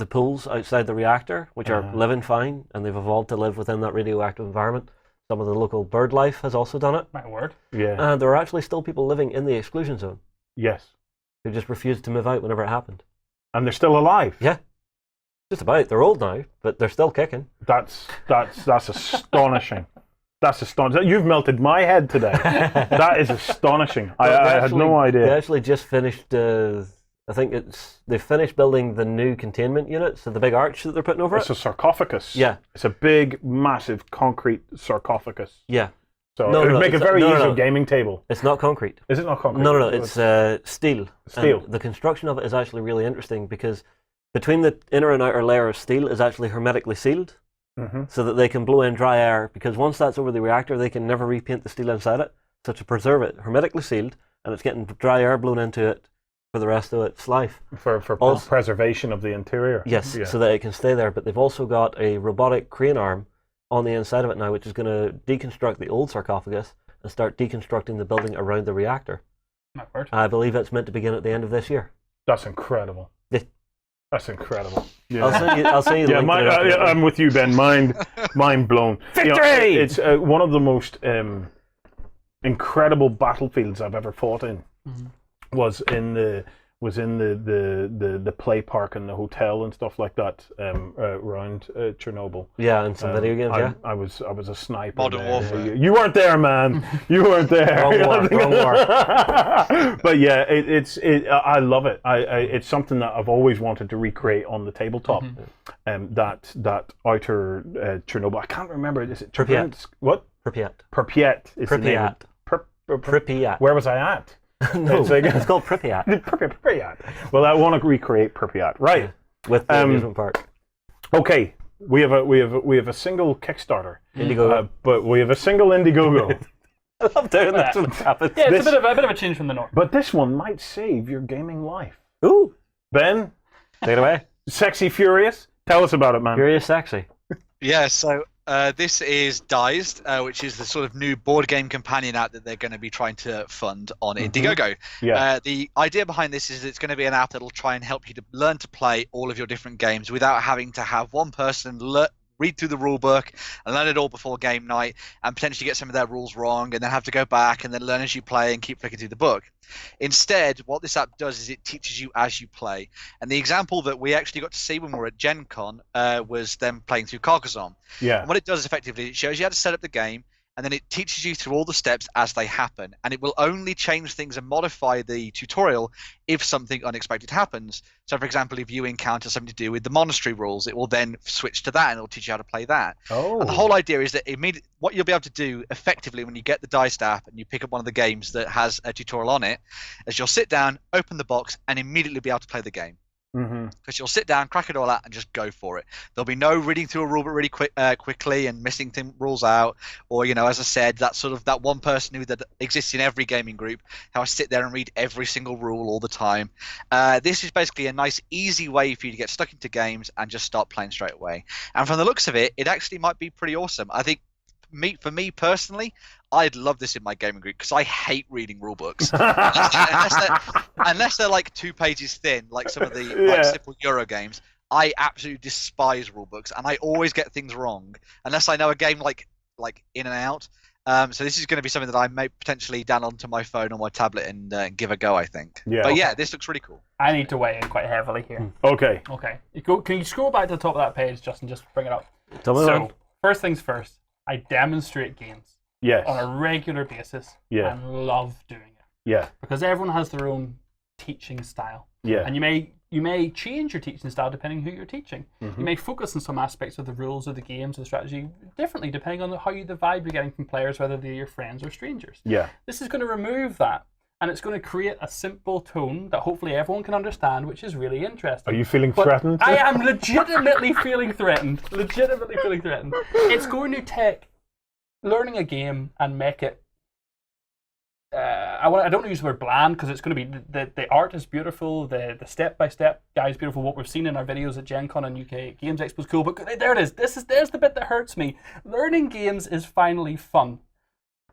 pools outside the reactor, which are living fine, and they've evolved to live within that radioactive environment. Some of the local bird life has also done it. My word. Yeah. And there are actually still people living in the exclusion zone. Yes. Who just refused to move out whenever it happened. And they're still alive. Yeah. Just about. They're old now, but they're still kicking. That's astonishing. That's astonishing. You've melted my head today. That is astonishing. I had no idea. They actually just finished. I think they finished building the new containment unit, so the big arch that they're putting over it. It's a sarcophagus. Yeah. It's a big, massive concrete sarcophagus. Yeah. So it would make a very easy gaming table. It's not concrete. Is it not concrete? No, it's steel. Steel. And the construction of it is actually really interesting because between the inner and outer layer of steel is actually hermetically sealed, so that they can blow in dry air, because once that's over the reactor, they can never repaint the steel inside it. So to preserve it, hermetically sealed, and it's getting dry air blown into it for the rest of its life. For preservation of the interior. Yes, so that it can stay there. But they've also got a robotic crane arm on the inside of it now, which is going to deconstruct the old sarcophagus and start deconstructing the building around the reactor. I believe it's meant to begin at the end of this year. That's incredible. That's incredible. Yeah. I'll send you the link. I'm with you, Ben. Mind blown. Victory! You know, it's one of the most incredible battlefields I've ever fought in. Was in the was in the play park and the hotel and stuff like that around Chernobyl. Yeah, and some video games. Yeah, I was a sniper. Modern Warfare. You weren't there, man. You weren't there. Wrong war. But yeah, I love it. It's something that I've always wanted to recreate on the tabletop. That outer Chernobyl. I can't remember. Is it Pripyat? What? Pripyat. Pripyat. Is the name. Pripyat. Where was I at? No, it's called Pripyat. Pripyat. Well, I want to recreate Pripyat, right? Yeah, with the amusement park. Okay, we have a single Kickstarter, Indiegogo, but we have a single Indiegogo. I love doing that. Yeah, it's a bit of a change from the norm. But this one might save your gaming life. Ooh, Ben, take it away. Sexy Furious, tell us about it, man. Furious Sexy. Yeah, so this is Dized, which is the sort of new board game companion app that they're going to be trying to fund on Indiegogo. Yeah. The idea behind this is it's going to be an app that will try and help you to learn to play all of your different games without having to have one person read through the rule book and learn it all before game night and potentially get some of their rules wrong and then have to go back and then learn as you play and keep flicking through the book. Instead, what this app does is it teaches you as you play. And the example that we actually got to see when we were at Gen Con was them playing through Carcassonne. Yeah. And what it does is effectively, it shows you how to set up the game, and then it teaches you through all the steps as they happen. And it will only change things and modify the tutorial if something unexpected happens. So, for example, if you encounter something to do with the monastery rules, it will then switch to that and it will teach you how to play that. Oh. And the whole idea is that what you'll be able to do effectively when you get the dice app and you pick up one of the games that has a tutorial on it, is you'll sit down, open the box, and immediately be able to play the game. Because you'll sit down, crack it all out, and just go for it. There'll be no reading through a rule book really quickly and missing rules out, or as I said, that one person that exists in every gaming group, how I sit there and read every single rule all the time. This is basically a nice, easy way for you to get stuck into games and just start playing straight away. And from the looks of it, it actually might be pretty awesome. I think. For me personally, I'd love this in my gaming group because I hate reading rule books unless they're like 2 pages thin, like some of the like simple Euro games. I absolutely despise rule books, and I always get things wrong unless I know a game like in and out. So this is going to be something that I may potentially download onto my phone or my tablet and give a go, I think. Yeah. But yeah, this looks really cool. I need to weigh in quite heavily here. Okay. Can you scroll back to the top of that page, Justin? Just bring it up. So, first things first. I demonstrate games on a regular basis and love doing it. Yeah. Because everyone has their own teaching style. Yeah. And you may change your teaching style depending on who you're teaching. You may focus on some aspects of the rules of the games or the strategy differently depending on the vibe you're getting from players, whether they're your friends or strangers. Yeah. This is going to remove that. And it's going to create a simple tone that hopefully everyone can understand, which is really interesting. Are you feeling threatened? I am legitimately feeling threatened. It's going to take learning a game and make it. I don't want to use the word bland because it's going to be the art is beautiful, the step by step guide is beautiful. What we've seen in our videos at Gen Con and UK Games Expo is cool. But there it is. There's the bit that hurts me. Learning games is finally fun.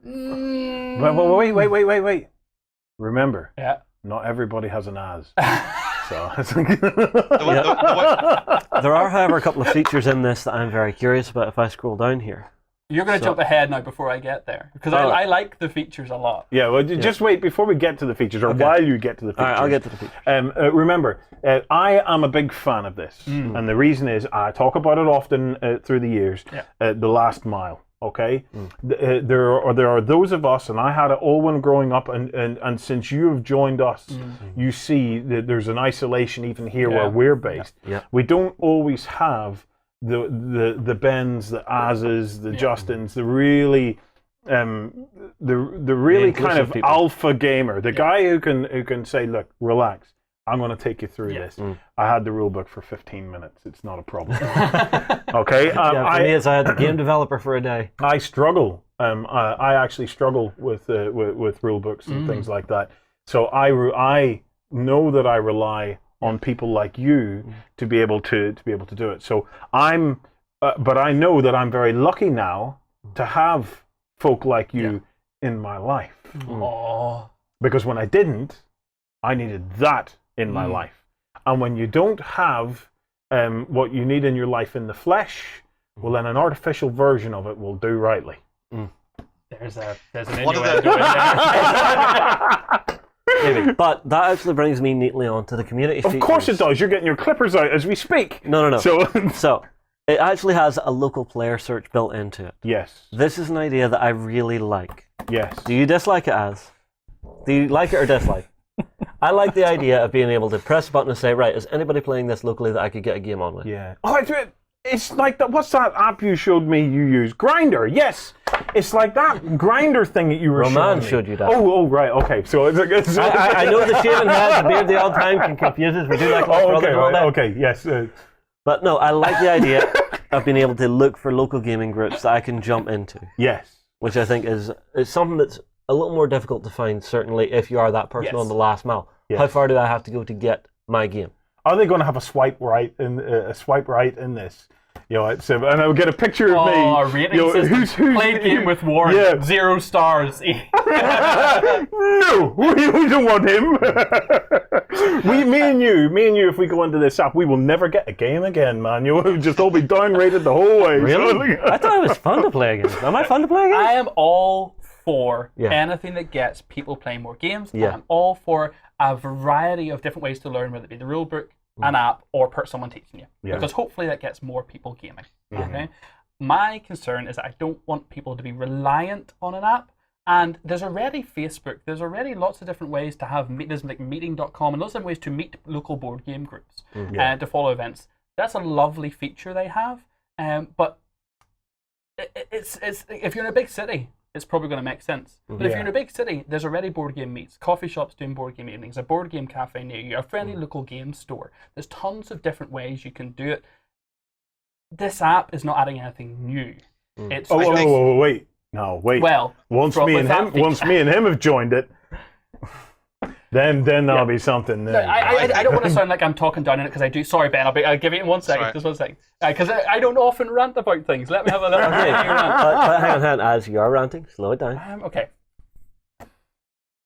Wait. Remember, not everybody has an as. So there are, however, a couple of features in this that I'm very curious about if I scroll down here. You're going to jump ahead now before I get there, because I like the features a lot. Yeah, well, just wait before we get to the features, or while you get to the features. All right, I'll get to the features. Remember, I am a big fan of this, and the reason is I talk about it often through the years, the last mile. Okay, there are those of us, and I had it all when growing up, and since you have joined us, you see that there's an isolation even here where we're based. Yeah. We don't always have the Bens, the Azes, the Justins, the really kind of people. alpha gamer, the guy who can say, look, relax. I'm going to take you through this. I had the rule book for 15 minutes. It's not a problem. Okay. For me, I had the game developer for a day. I struggle. I actually struggle with rule books and things like that. So I know that I rely on people like you to be able to do it. So but I know that I'm very lucky now to have folk like you in my life. Because when I didn't, I needed that in my life. And when you don't have what you need in your life in the flesh, well, then an artificial version of it will do rightly. There's an innuendo in there. Maybe. But that actually brings me neatly on to the community features. Of course it does. You're getting your clippers out as we speak. No. So, So, it actually has a local player search built into it. yes. This is an idea that I really like. Yes. Do you dislike it, Az? Do you like it or dislike? I like the idea of being able to press a button and say, right, is anybody playing this locally that I could get a game on with? Yeah. Oh, it's like that. What's that app you showed me you use? Grindr. Yes. It's like that Grindr thing that you were showing Roman me. showed you that. Oh, right. Okay. So it's I know the shaven head, the beard, the old time can confuse us. We do like Oh, brothers okay. and all Right, that. okay. Yes. But no, I like the idea of being able to look for local gaming groups that I can jump into, Yes. which I think is something that's a little more difficult to find, certainly if you are that person Yes. on the last mile. Yes. How far do I have to go to get my game? Are they going to have a swipe right in this? You know, and I'll get a picture of me. Oh, a rating system. Played game with Warren. Yeah. 0 stars. No, we don't want him. Me and you, if we go into this app, we will never get a game again, man. You'll just all be downrated the whole way. Really? I thought it was fun to play against. Am I fun to play against? I am all for Yeah. anything that gets people playing more games. Yeah. I'm all for a variety of different ways to learn, whether it be the rule book, an app, or someone teaching you. Yeah. Because hopefully that gets more people gaming. Okay. My concern is that I don't want people to be reliant on an app. And there's already Facebook. There's already lots of different ways to have there's like meeting.com and lots of ways to meet local board game groups and to follow events. That's a lovely feature they have. But it's if you're in a big city, it's probably going to make sense. But if you're in a big city, there's already board game meets, coffee shops doing board game evenings, a board game cafe near you, a friendly local game store. There's tons of different ways you can do it. This app is not adding anything new. It's wait. No, wait. Well, once me and him have joined it, then there'll be something there. I don't want to sound like I'm talking down on it because I do. Sorry, Ben. I'll give you in 1 second. Sorry. Just 1 second. Because I don't often rant about things. Let me have a little Okay, rant. but hang on, as you are ranting, slow it down. Okay.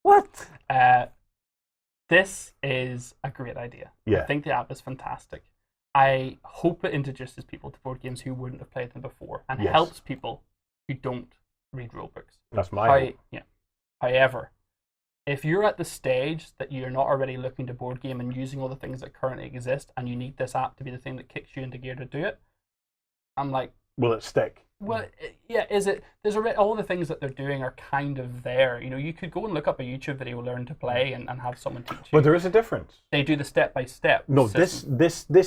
What? This is a great idea. Yeah. I think the app is fantastic. I hope it introduces people to board games who wouldn't have played them before and helps people who don't read rule books. That's my hope. Yeah. However, if you're at the stage that you're not already looking to board game and using all the things that currently exist and you need this app to be the thing that kicks you into gear to do it, I'm like, will it stick? Well, yeah, is it? There's already all the things that they're doing are kind of there. You know, you could go and look up a YouTube video, learn to play, and have someone teach you. But there is a difference. They do the step by step. No, this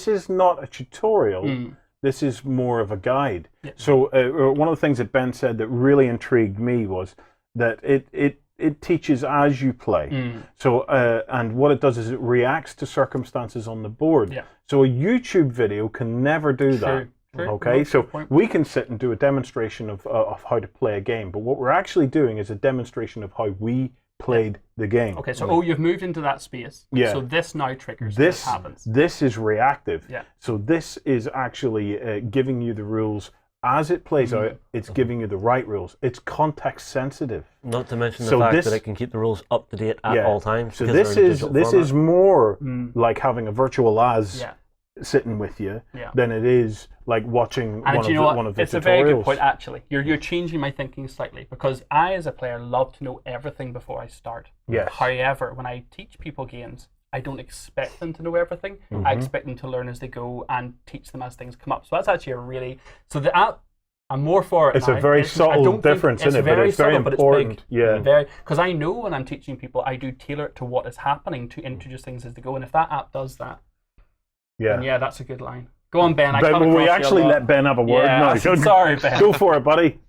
is not a tutorial. This is more of a guide. Yeah. So one of the things that Ben said that really intrigued me was that it teaches as you play. So and what it does is it reacts to circumstances on the board. Yeah. So a YouTube video can never do that. True. Okay, No, so good point. we can sit and do a demonstration of how to play a game, but what we're actually doing is a demonstration of how we played the game. Okay, so you've moved into that space. Yeah. So this now triggers. This happens. This is reactive. Yeah. So this is actually giving you the rules as it plays out. It's giving you the right rules. It's context sensitive. Not to mention the fact that it can keep the rules up to date at all times. So this is more like having a virtual as sitting with you than it is like watching one of the tutorials. It's a very good point, actually. You're changing my thinking slightly because I, as a player, love to know everything before I start. Yes. However, when I teach people games, I don't expect them to know everything. I expect them to learn as they go and teach them as things come up. So that's actually so the app, I'm more for it. It's a very subtle difference in it, but it's very important. Yeah. Because I know when I'm teaching people, I do tailor it to what is happening to introduce things as they go. And if that app does that, then that's a good line. Go on, Ben. Will we actually let Ben have a word? Yeah, No, sorry, Ben. Go for it, buddy.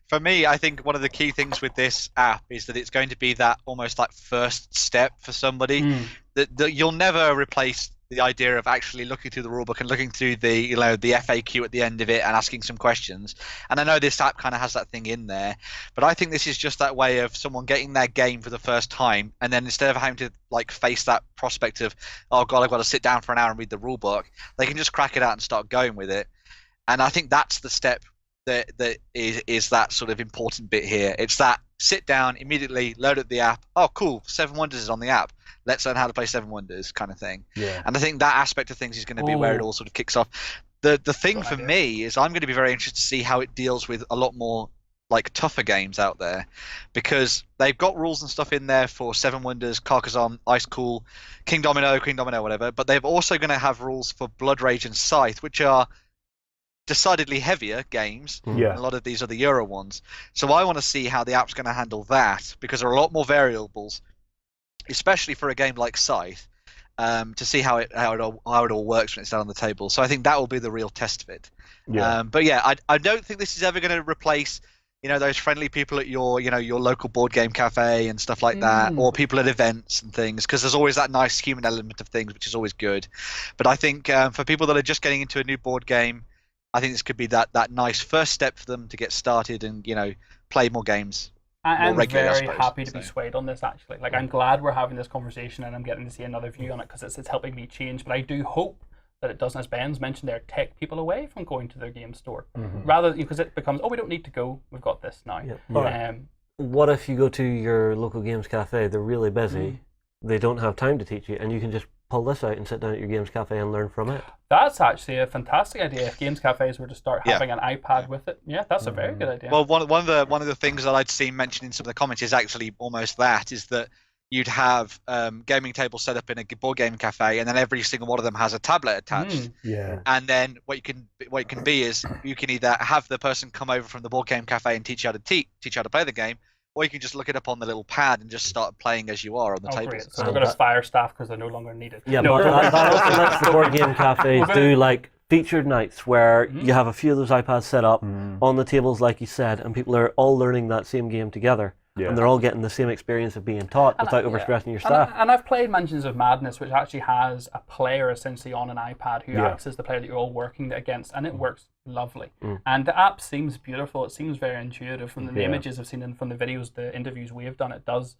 For me, I think one of the key things with this app is that it's going to be that almost like first step for somebody. That you'll never replace the idea of actually looking through the rulebook and looking through the the FAQ at the end of it and asking some questions. And I know this app kind of has that thing in there, but I think this is just that way of someone getting their game for the first time, and then instead of having to like face that prospect of, oh god, I've got to sit down for an hour and read the rulebook, they can just crack it out and start going with it. And I think that's the step that is that sort of important bit here. It's that sit down, immediately load up the app. Oh cool, 7 Wonders is on the app. Let's learn how to play 7 Wonders kind of thing. Yeah. And I think that aspect of things is going to be where it all sort of kicks off. The thing for me is I'm going to be very interested to see how it deals with a lot more like tougher games out there, because they've got rules and stuff in there for Seven Wonders, Carcassonne, Ice Cool, King Domino, whatever. But they're also going to have rules for Blood Rage and Scythe, which are decidedly heavier games. Yeah. A lot of these are the Euro ones. So I want to see how the app's going to handle that, because there are a lot more variables, especially for a game like Scythe, to see how it all works when it's down on the table. So I think that will be the real test of it. Yeah. But yeah, I don't think this is ever going to replace those friendly people at your local board game cafe and stuff like that, or people at events and things, because there's always that nice human element of things, which is always good. But I think for people that are just getting into a new board game, I think this could be that nice first step for them to get started and play more games. I'm very happy to be swayed on this, actually. Like, I'm glad we're having this conversation and I'm getting to see another view on it, because it's helping me change. But I do hope that it doesn't, as Ben's mentioned there, take people away from going to their game store. Rather, because it becomes, we don't need to go, we've got this now. What if you go to your local games cafe, they're really busy, they don't have time to teach you, and you can just pull this out and sit down at your games cafe and learn from it? That's actually a fantastic idea. If games cafes were to start having an iPad with it, that's a very good idea. Well, one of the things that I'd seen mentioned in some of the comments is actually almost that, is that you'd have gaming tables set up in a board game cafe, and then every single one of them has a tablet attached. And then what you can be is you can either have the person come over from the board game cafe and teach you how to play the game, or you can just look it up on the little pad and just start playing as you are on the table. Great. So we're going to fire staff because they're no longer needed. Yeah, but that also lets the board game cafes do like featured nights where you have a few of those iPads set up on the tables, like you said, and people are all learning that same game together. And they're all getting the same experience of being taught without overstressing your staff. And I've played Mansions of Madness, which actually has a player essentially on an iPad who acts as the player that you're all working against, and it works lovely. And the app seems beautiful. It seems very intuitive. From the images I've seen and from the videos, the interviews we've done, it does.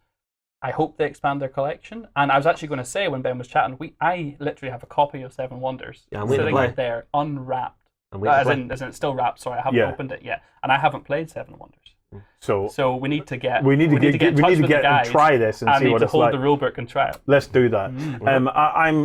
I hope they expand their collection. And I was actually going to say, when Ben was chatting, I literally have a copy of Seven Wonders sitting right there, unwrapped. As in it's still wrapped. Sorry, I haven't opened it yet, and I haven't played Seven Wonders. So we need to get and try this and see what it's like. I need to hold the rulebook and try it. Let's do that.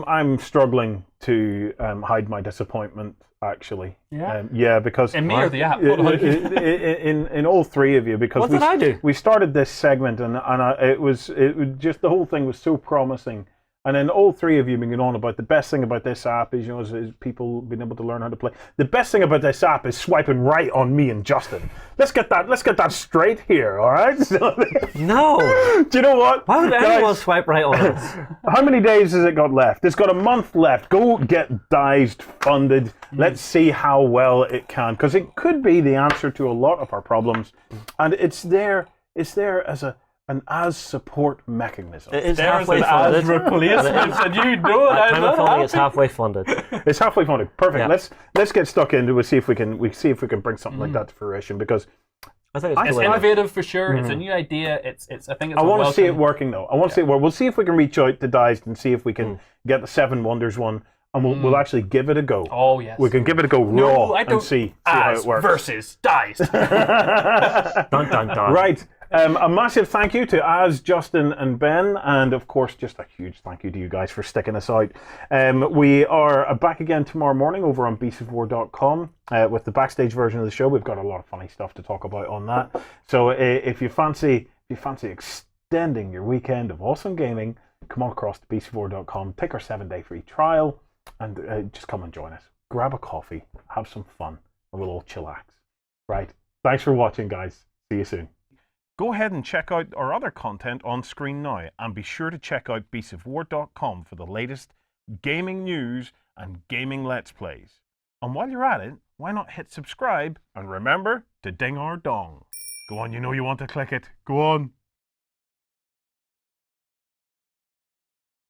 I'm struggling to hide my disappointment, actually. Because in me or the app? in all three of you, because what did I do? We started this segment and it was just, the whole thing was so promising. And then all three of you been going on about the best thing about this app is, is people being able to learn how to play. The best thing about this app is swiping right on me and Justin. Let's get that straight here, all right? No. Do you know what? Why would anyone swipe right on us? How many days has it got left? It's got a month left. Go get Dized funded. Let's see how well it can, because it could be the answer to a lot of our problems, and it's there as an support mechanism. It's halfway funded. Replacement, and you know that. I'm telling you, it's halfway funded. It's halfway funded. Perfect. Yeah. Let's get stuck into it. See if we can bring something like that to fruition, because I think it's innovative for sure. It's a new idea. I think it's. I want to see it working though. I want to see it work. We'll see if we can reach out to Dized and see if we can get the Seven Wonders one. And we'll actually give it a go. Oh, yes. We can give it a go raw and see how it works. Versus Dized. Dun, dun, dun. Right. A massive thank you to Az, Justin, and Ben, and of course, just a huge thank you to you guys for sticking us out. We are back again tomorrow morning over on beastsofwar.com with the backstage version of the show. We've got a lot of funny stuff to talk about on that. So if you fancy extending your weekend of awesome gaming, come on across to beastsofwar.com, take our 7-day free trial, and just come and join us. Grab a coffee, have some fun, and we'll all chillax. Right. Thanks for watching, guys. See you soon. Go ahead and check out our other content on screen now, and be sure to check out beastsofwar.com for the latest gaming news and gaming Let's Plays. And while you're at it, why not hit subscribe, and remember to ding our dong. Go on, you know you want to click it. Go on.